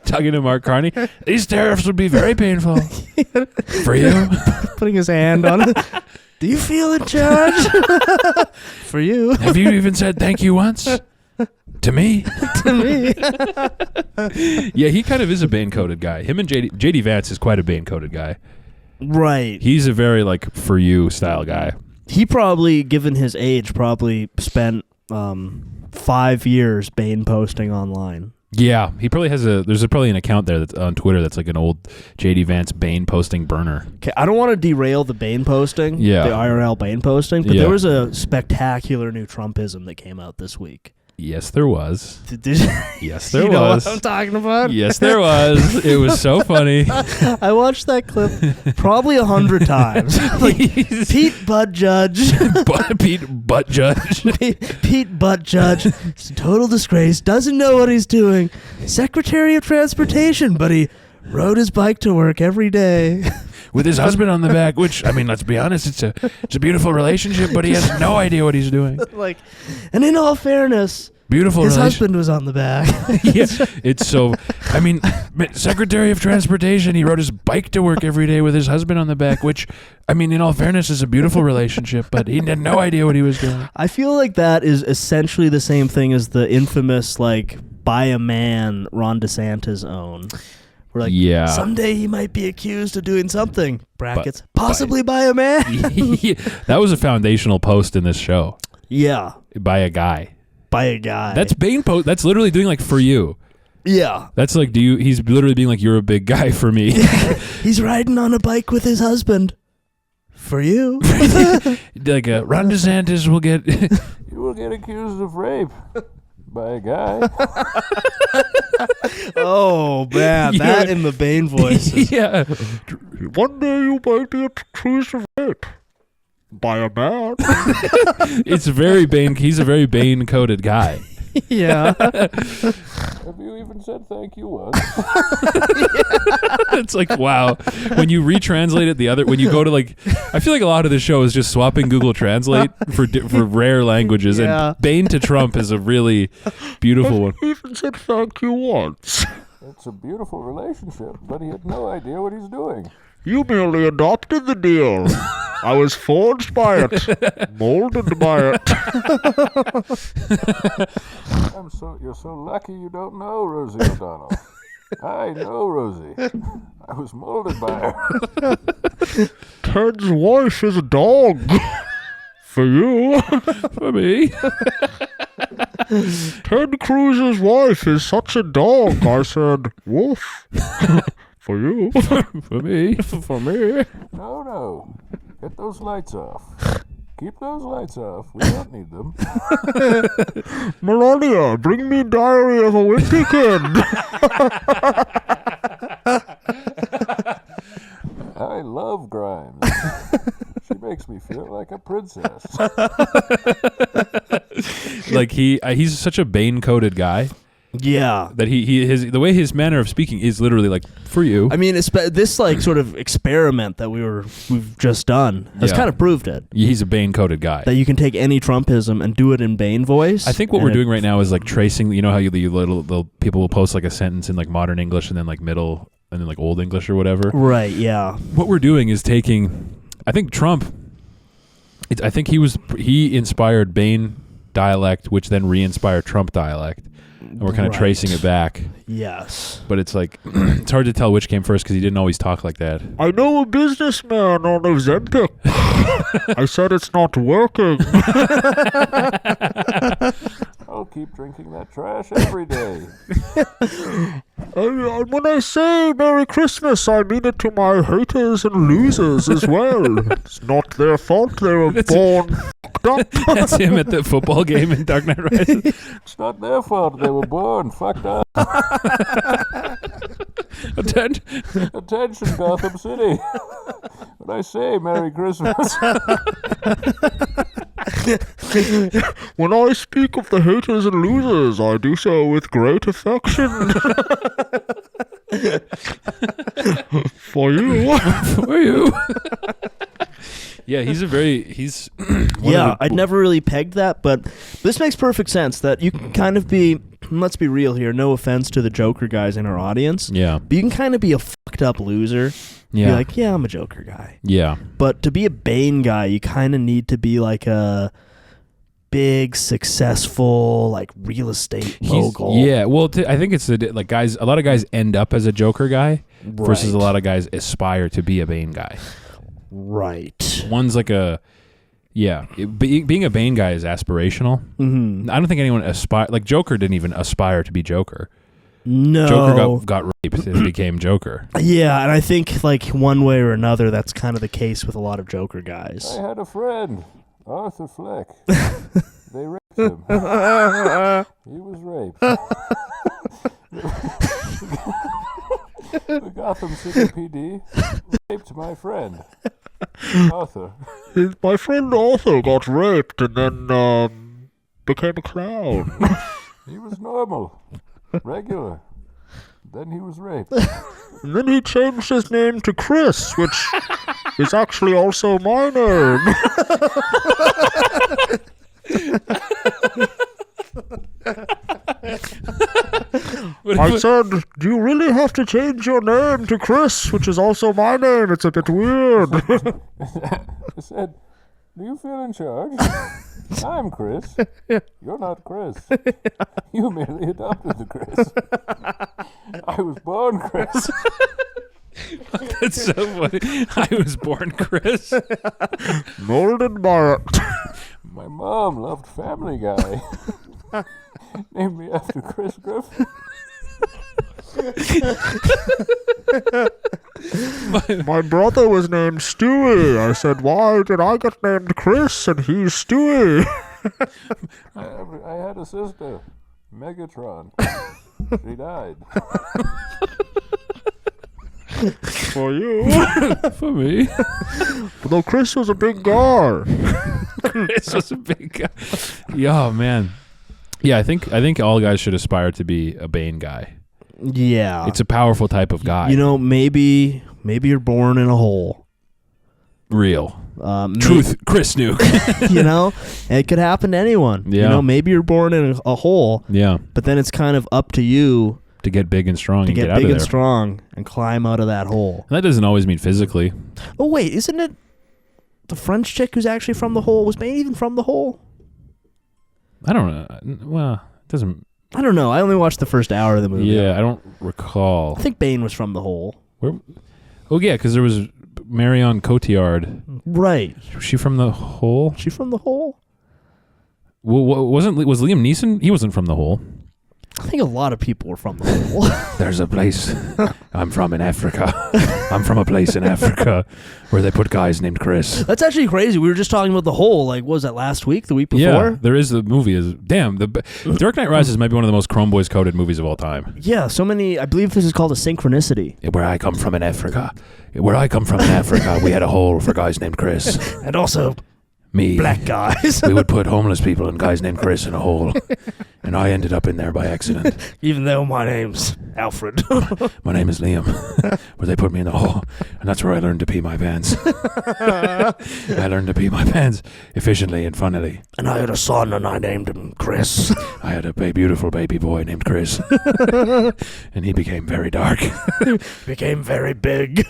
Talking to Mark Carney. These tariffs would be very painful. For you. Putting his hand on it. Do you feel in charge? For you. Have you even said thank you once? To me? To me. Yeah, he kind of is a Bane-coded guy. Him and J.D. Vance is quite a Bane-coded guy. Right. He's a very, like, for you style guy. He probably, given his age, spent 5 years Bane posting online. Yeah, he probably has there's probably an account there that's on Twitter that's like an old J.D. Vance Bane posting burner. Okay, I don't want to derail the Bane posting, the IRL Bane posting, but there was a spectacular new Trumpism that came out this week. Yes, there was. Yes, there was. You know what I'm talking about? Yes, there was. It was so funny. I watched that clip probably 100 times. Like, Pete Buttigieg. Pete Buttigieg. Pete Buttigieg. It's a total disgrace. Doesn't know what he's doing. Secretary of Transportation, but he rode his bike to work every day. With his husband on the back, which, I mean, let's be honest, it's a beautiful relationship, but he has no idea what he's doing. Like, and in all fairness, his husband was on the back. Yeah, it's so, I mean, Secretary of Transportation, he rode his bike to work every day with his husband on the back, which, I mean, in all fairness, is a beautiful relationship, but he had no idea what he was doing. I feel like that is essentially the same thing as the infamous, like, by a man Ron DeSantis own. We're like, someday he might be accused of doing something. Brackets, possibly by a man. That was a foundational post in this show. Yeah. By a guy. That's Bane post. That's literally doing like for you. Yeah. That's like, he's literally being like, you're a big guy for me. He's riding on a bike with his husband. For you. Like Ron DeSantis will get accused of rape by a guy. Oh man, that in the Bane voice. Yeah. One day you might be accused of rape by a man. It's very Bane. He's a very Bane-coded guy. Yeah. Have you even said thank you once? It's like, wow. When you retranslate it when you go to like, I feel like a lot of the show is just swapping Google Translate for rare languages, and Bane to Trump is a really beautiful one. Have you even said thank you once? It's a beautiful relationship, but he had no idea what he's doing. You merely adopted the deal. I was forged by it, molded by it. You're so lucky you don't know Rosie O'Donnell. I know Rosie. I was molded by her. Ted's wife is a dog. For you. For me. Ted Cruz's wife is such a dog. I said, woof. For you. For me. For me. No. Get those lights off. Keep those lights off. We don't need them. Melania, bring me Diary of a Wimpy Kid. I love Grimes. She makes me feel like a princess. Like he's such a Bane-coded guy. Yeah, that the way his manner of speaking is literally like for you. I mean, this like sort of experiment that we've just done has kind of proved it. He's a Bane-coded guy. That you can take any Trumpism and do it in Bane voice. I think what we're doing right now is like tracing. You know how the little people will post like a sentence in like modern English and then like middle and then like old English or whatever. Right. Yeah. What we're doing is taking. I think Trump. I think he inspired Bane dialect, which then re-inspired Trump dialect. And we're kind of tracing it back. Yes. But it's like, it's hard to tell which came first because he didn't always talk like that. I know a businessman on Ozempic. I said it's not working. I'll keep drinking that trash every day. When I say Merry Christmas, I mean it to my haters and losers as well. It's not their fault they were born fucked up. That's him at the football game in Dark Knight Rises. It's not their fault they were born fucked up. Attention, Gotham City. When I say Merry Christmas. When I speak of the haters and losers, I do so with great affection. For you. For you. Yeah, he's I'd never really pegged that, but this makes perfect sense that you can kind of be, let's be real here, no offense to the Joker guys in our audience. Yeah. But you can kind of be a fucked up loser. Yeah. Be like, yeah, I'm a Joker guy. Yeah. But to be a Bane guy, you kind of need to be like a big, successful, like real estate mogul. Yeah, well, I think it's like guys. A lot of guys end up as a Joker guy versus a lot of guys aspire to be a Bane guy. Right. One's like being a Bane guy is aspirational. Mm-hmm. I don't think anyone like Joker didn't even aspire to be Joker. No. Joker got raped and became Joker. Yeah, and I think like one way or another, that's kind of the case with a lot of Joker guys. I had a friend, Arthur Fleck. They raped him. He was raped. The Gotham City PD raped my friend, Arthur. My friend Arthur got raped and then became a clown. He was normal, regular. Then he was raped. And then he changed his name to Chris, which is actually also my name. I said, do you really have to change your name to Chris, which is also my name? It's a bit weird. I said, Do you feel in charge? I'm Chris. You're not Chris. You merely adopted the Chris. I was born Chris. That's so funny. I was born Chris. Golden Barrett. My mom loved Family Guy. Named me after Chris Griffin. My brother was named Stewie. I said, why did I get named Chris and he's Stewie? I had a sister, Megatron. She died. For you. For me. Although Chris was a big guy. Chris was a big guy. Yeah, man. Yeah, I think all guys should aspire to be a BANE guy. Yeah. It's a powerful type of guy. You know, maybe you're born in a hole. Real. Truth, Chris Nuke. You know, it could happen to anyone. Yeah. You know, maybe you're born in a hole. Yeah. But then it's kind of up to you to get big and strong to and get out big of and there. strong and climb out of that hole. And that doesn't always mean physically. Oh wait, isn't it the French chick who's actually from the hole? Was BANE even from the hole? I don't know. Well, it doesn't. I don't know. I only watched the first hour of the movie. Yeah, I don't recall. I think BANE was from the hole. Where? Oh yeah, because there was Marion Cotillard. Right. Was she from the hole? She from the hole? Well, was Liam Neeson? He wasn't from the hole. I think a lot of people were from the hole. There's a place I'm from in Africa. I'm from a place in Africa where they put guys named Chris. That's actually crazy. We were just talking about the hole. Like, what was that last week? The week before? Yeah, there is the movie. The Dark Knight Rises might be one of the most Chrome Boys coded movies of all time. Yeah, so many. I believe this is called a synchronicity. Where I come from in Africa, we had a hole for guys named Chris. And also Me. black guys. We would put homeless people and guys named Chris in a hole. And I ended up in there by accident. Even though my name's Alfred. My name is Liam. Where they put me in the hole. And that's where I learned to pee my pants. I learned to pee my pants efficiently and funnily. And I had a son and I named him Chris. I had a beautiful baby boy named Chris. And he became very dark. Became very big.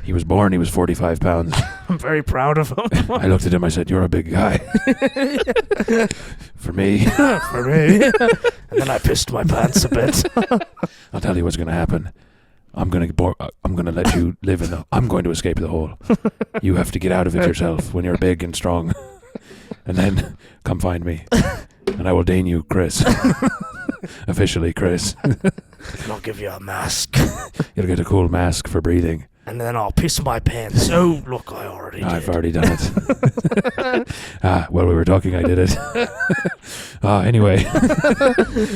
He was born, he was 45 pounds. I'm very proud of him. I looked at him, I said, you're a big guy. For me. For me. And then I pissed my pants a bit. I'll tell you what's going to happen. I'm going to let you live in I'm going to escape the hole. You have to get out of it yourself when you're big and strong. And then come find me. And I will deign you Chris. Officially Chris. And I'll give you a mask. You'll get a cool mask for breathing. And then I'll piss my pants. Oh, look, I already did. I've already done it. While we were talking, I did it. Anyway.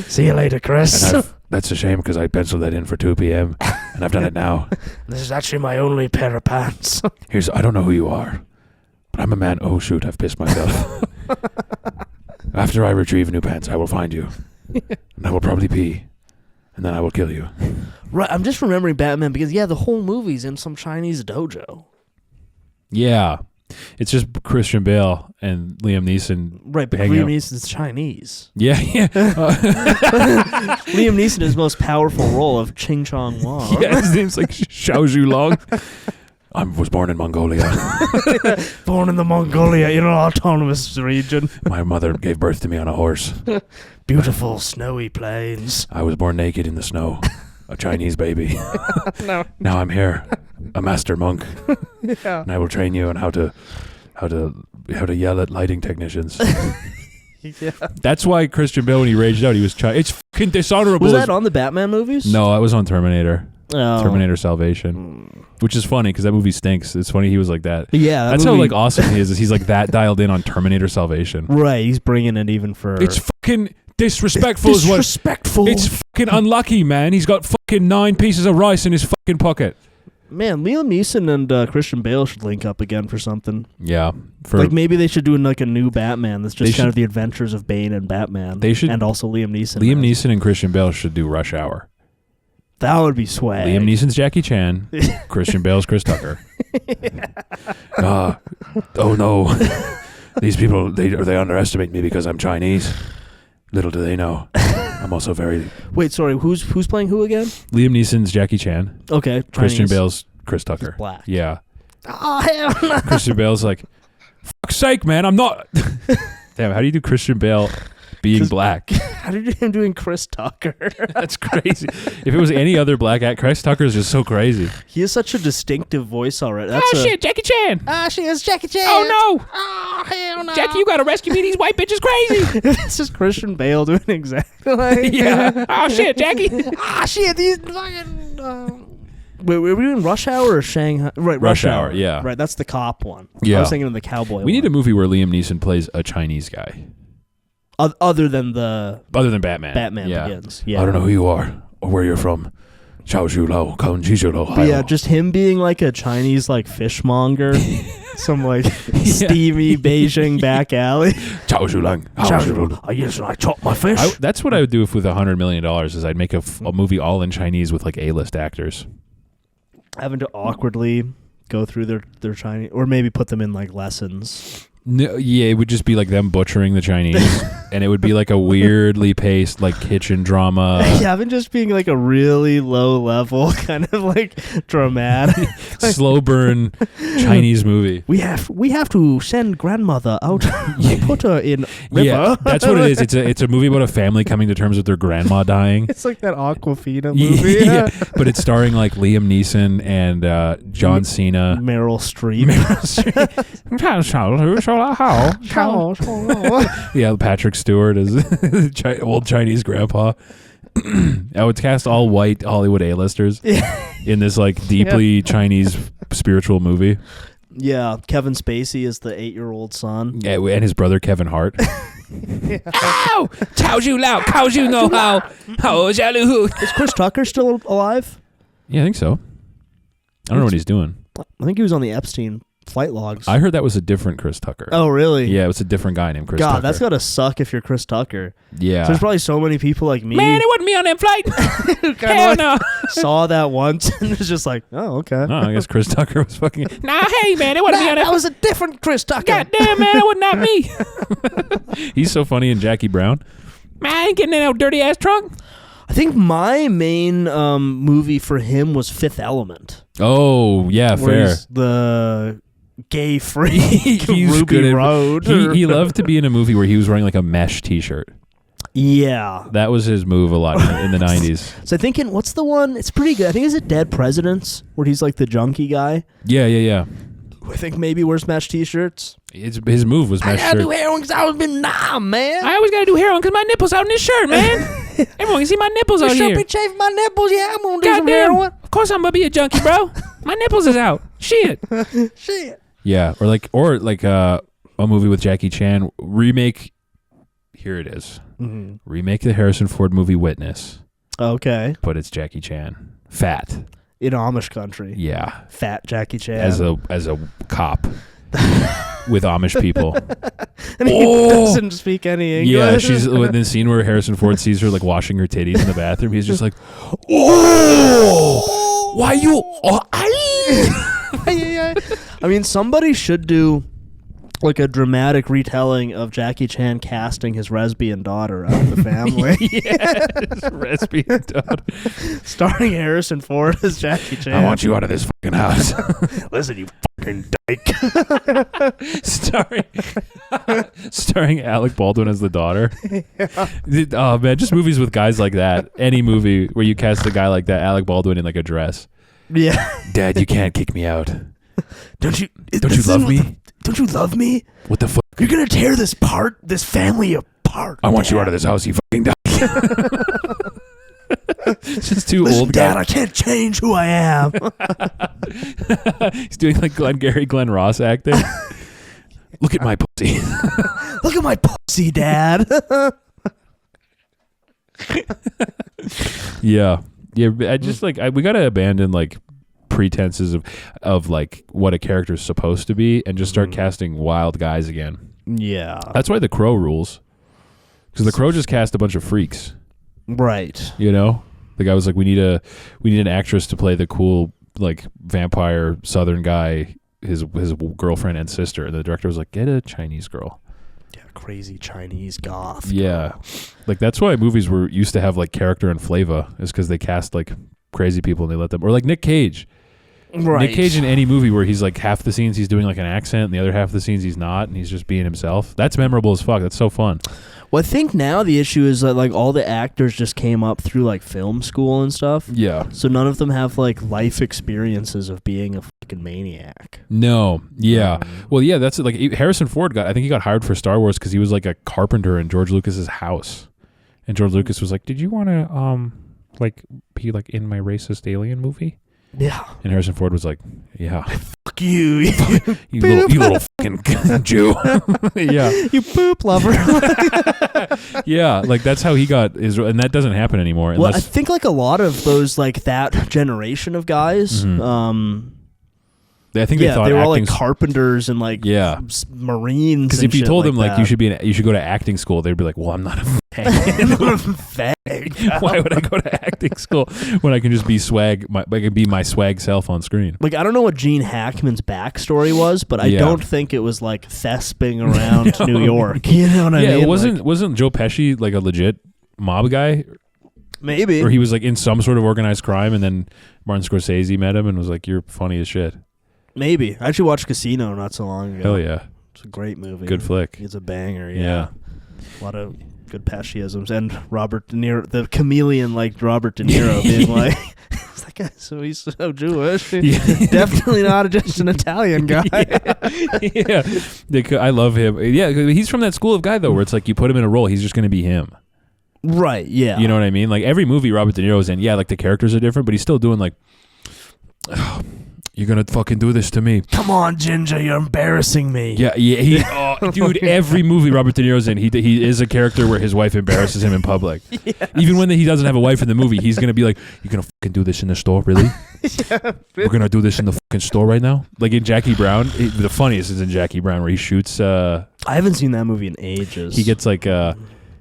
See you later, Chris. And that's a shame because I penciled that in for 2 p.m. And I've done it now. This is actually my only pair of pants. I don't know who you are, but I'm a man. Oh, shoot, I've pissed myself. After I retrieve new pants, I will find you. And I will probably pee. And then I will kill you. Right, I'm just remembering Batman because, yeah, the whole movie's in some Chinese dojo. Yeah. It's just Christian Bale and Liam Neeson. Right, but Liam Neeson's Chinese. Yeah, yeah. Liam Neeson is his most powerful role of Ching Chong Wong. Yeah, his name's like Xiao Zhu Long. I was born in Mongolia. Born in the Mongolia, in an autonomous region. My mother gave birth to me on a horse. Beautiful snowy plains. I was born naked in the snow. A Chinese baby. No. Now I'm here, a master monk. Yeah. And I will train you on how to yell at lighting technicians. Yeah. That's why Christian Bale, when he raged out, he was it's fucking dishonorable. Was that on the Batman movies? No, I was on Terminator. Oh. Terminator Salvation. Which is funny because that movie stinks. It's funny he was like that. Yeah. That's how like awesome he is he's like that dialed in on Terminator Salvation. Right, he's bringing it even for... It's fucking disrespectful as well. Disrespectful. It's fucking unlucky, man. He's got fucking 9 pieces of rice in his fucking pocket. Man, Liam Neeson and Christian Bale should link up again for something. Yeah. Like maybe they should do like a new Batman that's just kind of the adventures of Bane and Batman. They should, and also Liam Neeson. Liam Neeson and Christian Bale should do Rush Hour. That would be swag. Liam Neeson's Jackie Chan. Christian Bale's Chris Tucker. Oh no. These people, they underestimate me because I'm Chinese. Little do they know. I'm also very... Wait, sorry, who's playing who again? Liam Neeson's Jackie Chan. Okay. Christian Bale's Chris Tucker. He's black. Yeah. Oh, hell no. Christian Bale's like, Fuck's sake, man, I'm not. Damn, how do you do Christian Bale being black? How did you do him doing Chris Tucker? That's crazy. If it was any other black actor, Chris Tucker is just so crazy. He has such a distinctive voice already. Shit, Jackie Chan. Shit, it's Jackie Chan. Oh, no. Oh, hell no. Jackie, you got to rescue me. These white bitches crazy. This is Christian Bale doing exactly like... Yeah. Oh, shit, Jackie. Shit, these fucking... Wait, were we doing Rush Hour or Shanghai? Right, Rush Hour, yeah. Right, that's the cop one. Yeah. I was thinking of the cowboy one. We need a movie where Liam Neeson plays a Chinese guy. Other than Batman. Batman Begins. Yeah. I don't know who you are or where you're from. Yeah, just him being like a Chinese like fishmonger. Some like steamy Beijing back alley. Yes, I chop my fish. That's what I would do if with $100 million is I'd make a movie all in Chinese with like A-list actors. Having to awkwardly go through their Chinese, or maybe put them in like lessons. No, yeah, it would just be like them butchering the Chinese, and it would be like a weirdly paced like kitchen drama. Yeah, I've just being like a really low level kind of like dramatic, slow burn Chinese movie. We have to send grandmother out, put her in river. Yeah, that's what it is. It's a movie about a family coming to terms with their grandma dying. It's like that Aquafina movie. Yeah, but it's starring like Liam Neeson and John Cena, Meryl Streep. Yeah, Patrick Stewart is old Chinese grandpa. I would cast all white Hollywood A-listers in this like deeply Chinese spiritual movie. Yeah, Kevin Spacey is the 8-year-old son. Yeah, and his brother Kevin Hart. Ow! Chao Zhu Lao, Kao Zhu No Hao, Hao Jia Lu. Is Chris Tucker still alive? Yeah, I think so. I don't know what he's doing. I think he was on the Epstein flight logs. I heard that was a different Chris Tucker. Oh, really? Yeah, it was a different guy named Chris Tucker. God, that's gotta suck if you're Chris Tucker. Yeah. So there's probably so many people like me. Man, it wasn't me on that flight. Hell no. Saw that once and was just like, oh, okay. Oh, I guess Chris Tucker was fucking... Nah, hey, man, it wasn't me on that... That was a different Chris Tucker. God damn, man, that was not me. He's so funny in Jackie Brown. Man, I ain't getting in that dirty-ass trunk. I think my main movie for him was Fifth Element. Oh, yeah, fair. He's the... gay freak He's Ruby good Road. He loved to be in a movie where he was wearing like a mesh t-shirt. Yeah. That was his move a lot in the 90s. So I think what's the one? It's pretty good. I think it's Dead Presidents where he's like the junkie guy. Yeah. I think maybe wears mesh t-shirts. His move was mesh shirt. I gotta do heroin because I was been man. I always gotta do heroin because my nipples out in this shirt, man. Everyone can see my nipples out here. You should be chafing my nipples. Yeah, I'm gonna do some Goddamn. heroin. Of course I'm gonna be a junkie, bro. My nipples is out. Shit. Yeah, or like a movie with Jackie Chan remake. Here it is. Mm-hmm. Remake the Harrison Ford movie Witness. Okay, but it's Jackie Chan, fat in Amish country. Yeah, fat Jackie Chan as a cop with Amish people. And he doesn't speak any English. Yeah, she's in the scene where Harrison Ford sees her like washing her titties in the bathroom. He's just like, "Oh, why you?" I mean, somebody should do like a dramatic retelling of Jackie Chan casting his lesbian daughter out of the family. His lesbian daughter. Starring Harrison Ford as Jackie Chan. I want you out of this fucking house. Listen, you fucking dyke. Starring Alec Baldwin as the daughter. Yeah. Oh, man, just movies with guys like that. Any movie where you cast a guy like that, Alec Baldwin in like a dress. Yeah. Dad, you can't kick me out. Don't you love me? Don't you love me? What the fuck? You're gonna tear this family apart. I want you out of this house, you fucking dyke. It's just too old guy. Dad, I can't change who I am. He's doing like Glenn Ross acting. Look at my pussy. Look at my pussy, Dad. Yeah. I just we gotta abandon like pretenses of like what a character's supposed to be and just start casting wild guys again. Yeah, that's why The Crow rules, because The Crow just cast a bunch of freaks, right? You know, the guy was like, we need an actress to play the cool like vampire Southern guy, his girlfriend and sister, and the director was like, get a Chinese girl. Yeah, crazy Chinese goth. Yeah, like that's why movies used to have like character and flavor, is because they cast like crazy people and they let them, or like Nick Cage. Right. Nick Cage in any movie where he's like half the scenes he's doing like an accent and the other half of the scenes he's not, and he's just being himself. That's memorable as fuck. That's so fun. Well, I think now the issue is that like all the actors just came up through like film school and stuff. Yeah. So none of them have like life experiences of being a fucking maniac. No. Yeah. Well, yeah, that's like Harrison Ford I think he got hired for Star Wars because he was like a carpenter in George Lucas's house. And George Lucas was like, "Did you want to like be like in my racist alien movie?" Yeah. And Harrison Ford was like, "Yeah, Fuck you, you little fucking Jew." Yeah. You poop lover. Yeah, like that's how he got Israel, and that doesn't happen anymore. Well, I think like a lot of those like that generation of guys, I think they thought they were all acting like carpenters and like Marines. Because if you told them like that. you should go to acting school, they'd be like, "Well, I'm not a fag. Why would I go to acting school when I can just be swag? I can be my swag self on screen." Like I don't know what Gene Hackman's backstory was, but I don't think it was like thesping around New York. You know what I mean? Yeah, wasn't Joe Pesci like a legit mob guy? Maybe. Or he was like in some sort of organized crime, and then Martin Scorsese met him and was like, "You're funny as shit." Maybe. I actually watched Casino not so long ago. Hell yeah. It's a great movie. Good flick. It's a banger, Yeah. A lot of good Pesciisms. And Robert De Niro, the chameleon like Robert De Niro being like, it's that guy, so he's so Jewish. Definitely not just an Italian guy. Yeah. I love him. Yeah, he's from that school of guy, though, where it's like you put him in a role, he's just going to be him. Right, yeah. You know what I mean? Like every movie Robert De Niro's in, like the characters are different, but he's still doing like, "Oh, you're gonna fucking do this to me. Come on, Ginger, you're embarrassing me." Yeah. Dude, every movie Robert De Niro's in, he is a character where his wife embarrasses him in public. Yes. Even when he doesn't have a wife in the movie, he's gonna be like, "You're gonna fucking do this in the store, really? We're gonna do this in the fucking store right now." Like in Jackie Brown, the funniest is in Jackie Brown where he shoots. I haven't seen that movie in ages. He gets like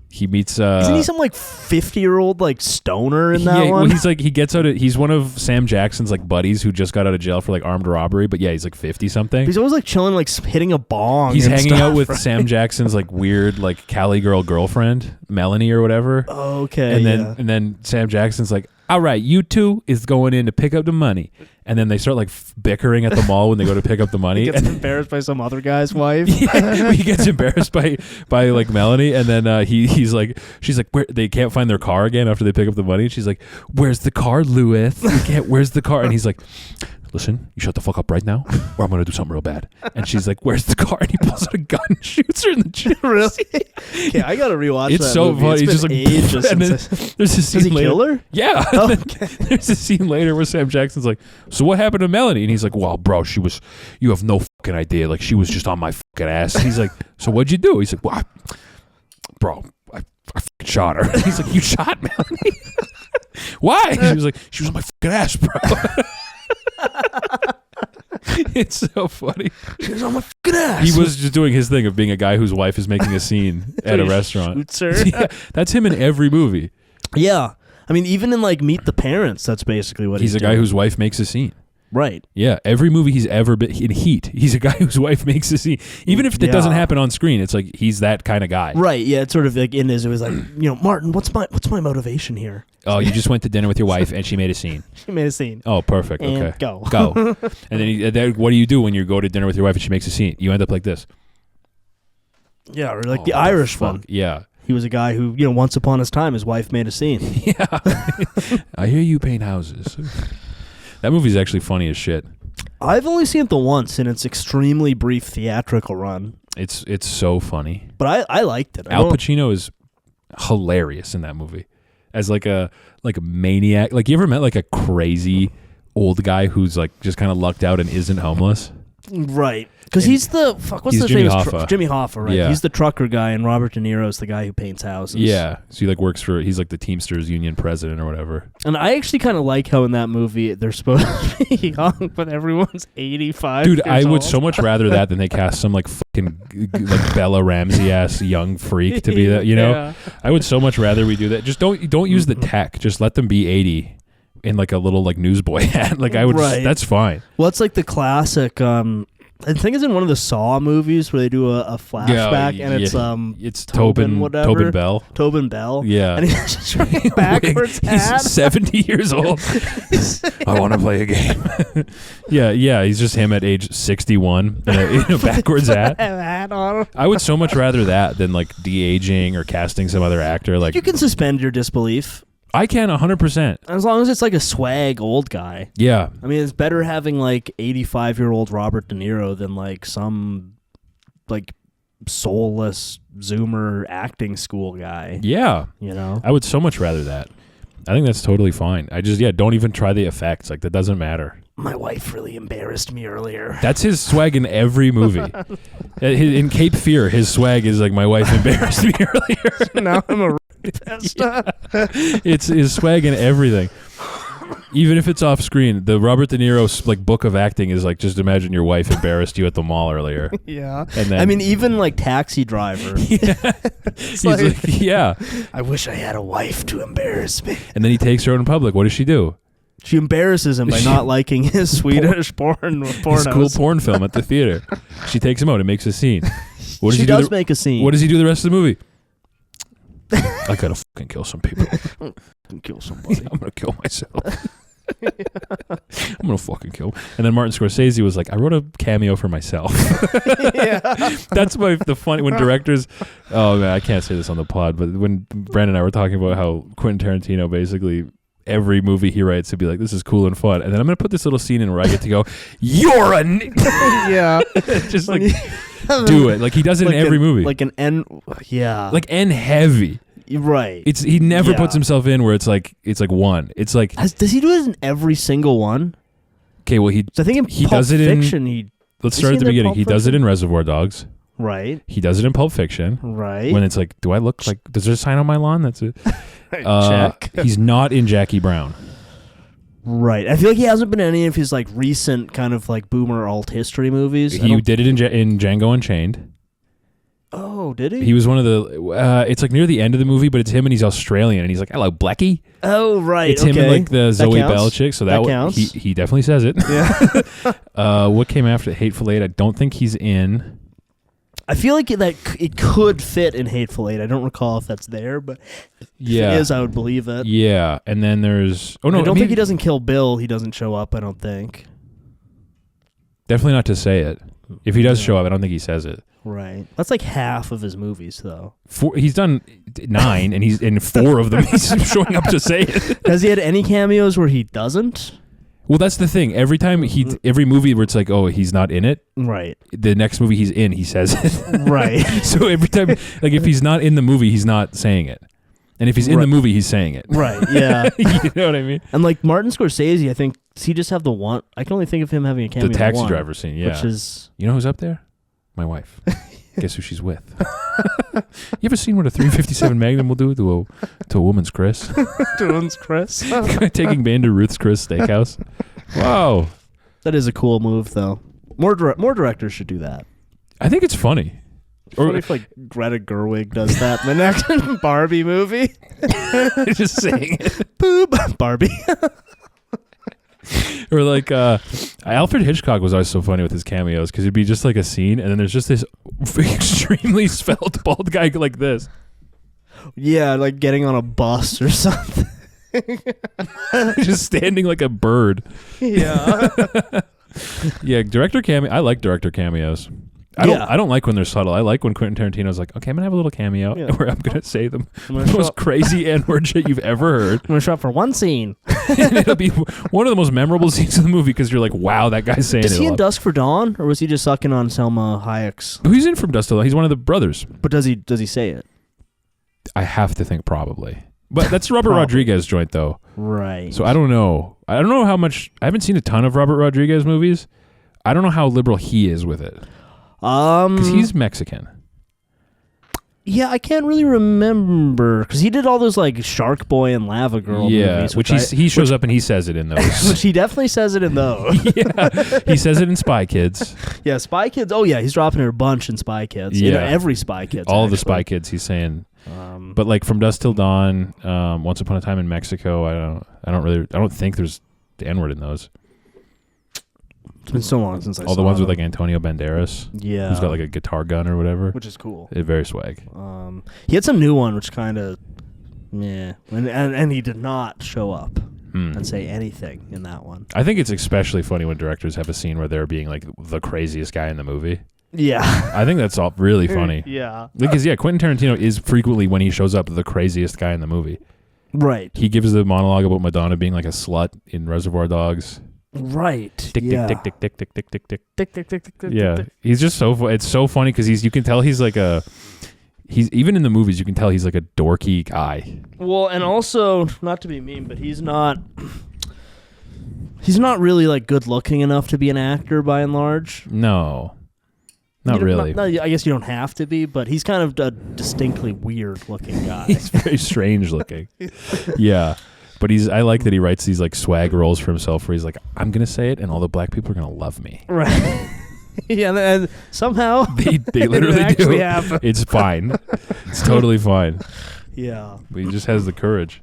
he meets isn't he some like 50-year-old like stoner in that one? Well, he's like he's one of Sam Jackson's like buddies who just got out of jail for like armed robbery, but he's like 50 something. He's always like chilling, like hitting a bong. He's hanging out with right? Sam Jackson's like weird like Cali girl girlfriend, Melanie or whatever. Okay. And then Sam Jackson's like, "All right, you two is going in to pick up the money." And then they start like bickering at the mall when they go to pick up the money. He gets embarrassed by some other guy's wife. Yeah, he gets embarrassed by like Melanie, and then she's like, "Where?" They can't find their car again after they pick up the money. And she's like, "Where's the car, Louis? Where's the car?" And he's like, "Listen, you shut the fuck up right now, or I'm gonna do something real bad." And she's like, "Where's the car?" And he pulls out a gun and shoots her in the chest. Really? Yeah, I gotta rewatch that. It's so movie. funny. It's just been like ages. and then there's a scene Does he later. kill her? Yeah. Oh, okay. There's a scene later where Sam Jackson's like, "So what happened to Melanie?" And he's like, "Well, bro, you have no fucking idea. Like she was just on my fucking ass." And he's like, "So what'd you do?" He's like, "Well, I fucking shot her." He's like, "You shot Melanie?" "Why?" She was like, "She was on my fucking ass, bro." It's so funny. She was on my fucking ass. He was just doing his thing of being a guy whose wife is making a scene at a restaurant. Shoots her. Yeah, that's him in every movie. Yeah. I mean, even in like Meet the Parents, that's basically what he's a doing. guy whose wife makes a scene. Right. Yeah, every movie he's ever been in Heat, he's a guy whose wife makes a scene. Even if it doesn't happen on screen, it's like he's that kind of guy. Right. Yeah. It's sort of like in this. It was like, Martin, what's my motivation here? Oh, you just went to dinner with your wife and she made a scene. She made a scene. Oh, perfect. And okay, go. And then what do you do when you go to dinner with your wife and she makes a scene? You end up like this. Yeah, or like the Irish one. Yeah. He was a guy who, once upon his time, his wife made a scene. Yeah. I hear you paint houses. That movie's actually funny as shit. I've only seen it the once in its extremely brief theatrical run. It's so funny. But I liked it. Al Pacino is hilarious in that movie. As like a maniac. Like you ever met like a crazy old guy who's like just kind of lucked out and isn't homeless? Right. Because he's the what's the Jimmy name? Hoffa. Jimmy Hoffa, right? Yeah. He's the trucker guy, and Robert De Niro's the guy who paints houses. Yeah, so he like works for. He's like the Teamsters union president or whatever. And I actually kind of like how in that movie they're supposed to be young, but everyone's 85. Dude, I would old. so much rather that than they cast some like fucking like Bella Ramsey ass young freak to be that. Yeah. I would so much rather we do that. Just don't use the tech. Just let them be 80 in like a little like newsboy hat. Like I would. Right. That's fine. Well, it's like the classic. I think it's in one of the Saw movies where they do a flashback and it's Tobin Bell. Tobin Bell. Yeah. And he's just wearing a backwards hat. He's 70 years old. I want to play a game. yeah. He's just him at age 61 in a backwards hat. I would so much rather that than like de-aging or casting some other actor. Like, you can suspend your disbelief. I can 100%. As long as it's like a swag old guy. Yeah. I mean, it's better having like 85-year-old Robert De Niro than like some like soulless Zoomer acting school guy. Yeah. You know? I would so much rather that. I think that's totally fine. Don't even try the effects. Like, that doesn't matter. My wife really embarrassed me earlier. That's his swag in every movie. In Cape Fear, his swag is like, my wife embarrassed me earlier. Now I'm a rapist. It's his swag in everything. Even if it's off screen, the Robert De Niro like book of acting is like, just imagine your wife embarrassed you at the mall earlier. Yeah. And then, I mean, even like Taxi Driver. Yeah. He's like, yeah. I wish I had a wife to embarrass me. And then he takes her out in public. What does she do? She embarrasses him by not liking his Swedish pornos. His cool porn film at the theater. She takes him out and makes a scene. What does she does make a scene. What does he do the rest of the movie? I gotta fucking kill some people. Kill somebody. I'm gonna kill myself. I'm gonna fucking kill. And then Martin Scorsese was like, I wrote a cameo for myself. Yeah. That's the funny when directors. Oh man, I can't say this on the pod, but when Brandon and I were talking about how Quentin Tarantino basically, every movie he writes to be like, this is cool and fun, and then I'm gonna put this little scene in where I get to go, you're a yeah, just like do it. Like, he does it like in every movie, like an N. Yeah, like N heavy. Right. He never puts himself in where it's like one. It's like, does he do it in every single one? Okay, well he Pulp does it Fiction, in. Let's start at the beginning. He does it in Reservoir Dogs. Right. He does it in Pulp Fiction. Right. When it's like, do I look like? Does there a sign on my lawn? That's it. Check. He's not in Jackie Brown. Right. I feel like he hasn't been in any of his like recent kind of like boomer alt history movies. He did it in Django Unchained. Oh, did he? He was one of the. It's like near the end of the movie, but it's him and he's Australian, and he's like, "Hello, Blackie." Oh, right. It's him and like the Zoe Bell chick. So that counts. He definitely says it. Yeah. What came after Hateful Eight? I don't think he's in. I feel like it could fit in Hateful Eight. I don't recall if that's there, but if it is, I would believe it. Yeah, and then there's. Oh no, I don't think he doesn't kill Bill. He doesn't show up. I don't think. Definitely not to say it. If he does show up, I don't think he says it. Right. That's like half of his movies, though. He's done 9, and he's in 4 of them. He's showing up to say it. Has he had any cameos where he doesn't? Well, that's the thing. Every time every movie where it's like, oh, he's not in it. Right. The next movie he's in, he says it. Right. So every time, like, if he's not in the movie, he's not saying it. And if he's in the movie, he's saying it. Right, yeah. You know what I mean? And like Martin Scorsese, I think, does he just have the one? I can only think of him having a cameo. The taxi driver scene, yeah. Which is... You know who's up there? My wife. Guess who she's with? You ever seen what a 357 Magnum will do to a woman's Chris? To a woman's Chris? Taking Bane to Ruth's Chris Steakhouse. Wow. That is a cool move, though. More directors should do that. I think it's funny. Or if like Greta Gerwig does that in the next Barbie movie. Just saying it. Boob. Barbie. Or like Alfred Hitchcock was always so funny with his cameos because it'd be just like a scene and then there's just this extremely svelte bald guy like this. Yeah, like getting on a bus or something. Just standing like a bird. Yeah. Yeah, director cameo. I like director cameos. I don't like when they're subtle. I like when Quentin Tarantino's like, okay, I'm gonna have a little cameo where I'm gonna say the most crazy N-word shit you've ever heard. I'm gonna show up for one scene. And it'll be one of the most memorable scenes of the movie because you're like, wow, that guy's saying it. Is he in Dusk for Dawn, or was he just sucking on Selma Hayek's? He's in From Dusk Till Dawn. He's one of the brothers. But does he say it? I have to think probably. But that's Robert Rodriguez joint though. Right. So I don't know. I don't know how much. I haven't seen a ton of Robert Rodriguez movies. I don't know how liberal he is with it. Because he's Mexican. Yeah, I can't really remember because he did all those like Shark Boy and Lava Girl movies, which he shows up and he says it in those. Which he definitely says it in those. Yeah, he says it in Spy Kids. Yeah, Spy Kids. Oh yeah, he's dropping it a bunch in Spy Kids. Yeah, every Spy Kids. All the Spy Kids, he's saying. But like From Dusk Till Dawn, Once Upon a Time in Mexico, I don't think there's the N-word in those. It's been so long since I saw all the ones them. with like Antonio Banderas. Yeah. Who's got like a guitar gun or whatever. Which is cool. Very swag. He had some new one, which kind of, yeah. And he did not show up and say anything in that one. I think it's especially funny when directors have a scene where they're being like the craziest guy in the movie. Yeah. I think that's all really funny. Yeah. Because, Quentin Tarantino is frequently, when he shows up, the craziest guy in the movie. Right. He gives the monologue about Madonna being like a slut in Reservoir Dogs. Right. Tick, yeah. tick, tick, tick, tick, tick, tick, tick. Tick, tick, tick, tick, tick, Yeah. tick. He's just so, it's so funny because you can tell he's like he's even in the movies, you can tell he's like a dorky guy. Well, and also, not to be mean, but he's not really like good looking enough to be an actor by and large. No. Not really. No, I guess you don't have to be, but he's kind of a distinctly weird looking guy. He's very strange looking. Yeah. But I like that he writes these like swag roles for himself where he's like, I'm going to say it and all the black people are going to love me. Right. Yeah, and somehow they literally do. Happen. It's fine. It's totally fine. Yeah. But he just has the courage.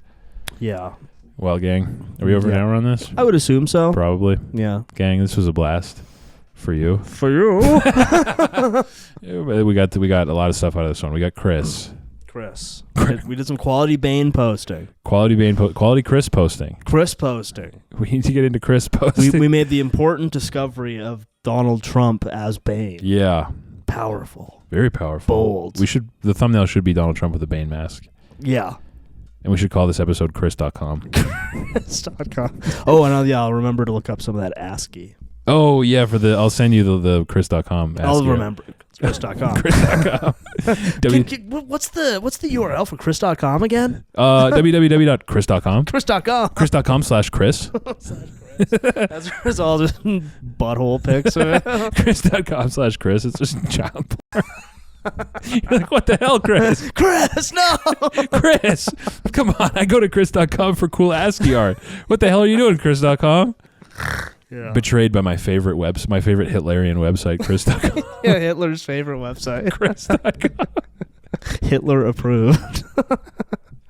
Yeah. Well, gang, are we over an hour on this? I would assume so. Probably. Yeah. Gang, this was a blast for you. For you. We got a lot of stuff out of this one. We got Chris. We did some quality BANE posting. Quality Chris posting. Chris posting. We need to get into Chris posting. We made the important discovery of Donald Trump as BANE. Yeah. Powerful. Very powerful. Bold. The thumbnail should be Donald Trump with a BANE mask. Yeah. And we should call this episode Chris.com. Chris.com. Oh, and I'll remember to look up some of that ASCII. Oh, yeah, I'll send you the Chris.com. I'll remember. Chris.com. Chris.com. What's the URL for Chris.com again? www.chris.com. Chris.com. Chris.com/Chris. That's all just butthole pics of it. Chris.com/Chris. It's just child porn. You're like, what the hell, Chris? Chris, no! Chris! Come on, I go to Chris.com for cool ASCII art. What the hell are you doing, Chris.com? Yeah. Betrayed by my favorite Hitlerian website, Chris.com. Yeah, Hitler's favorite website. Chris.com. Hitler approved.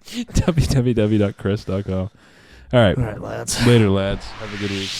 www.chris.com. All right, lads. Later, lads. Have a good week.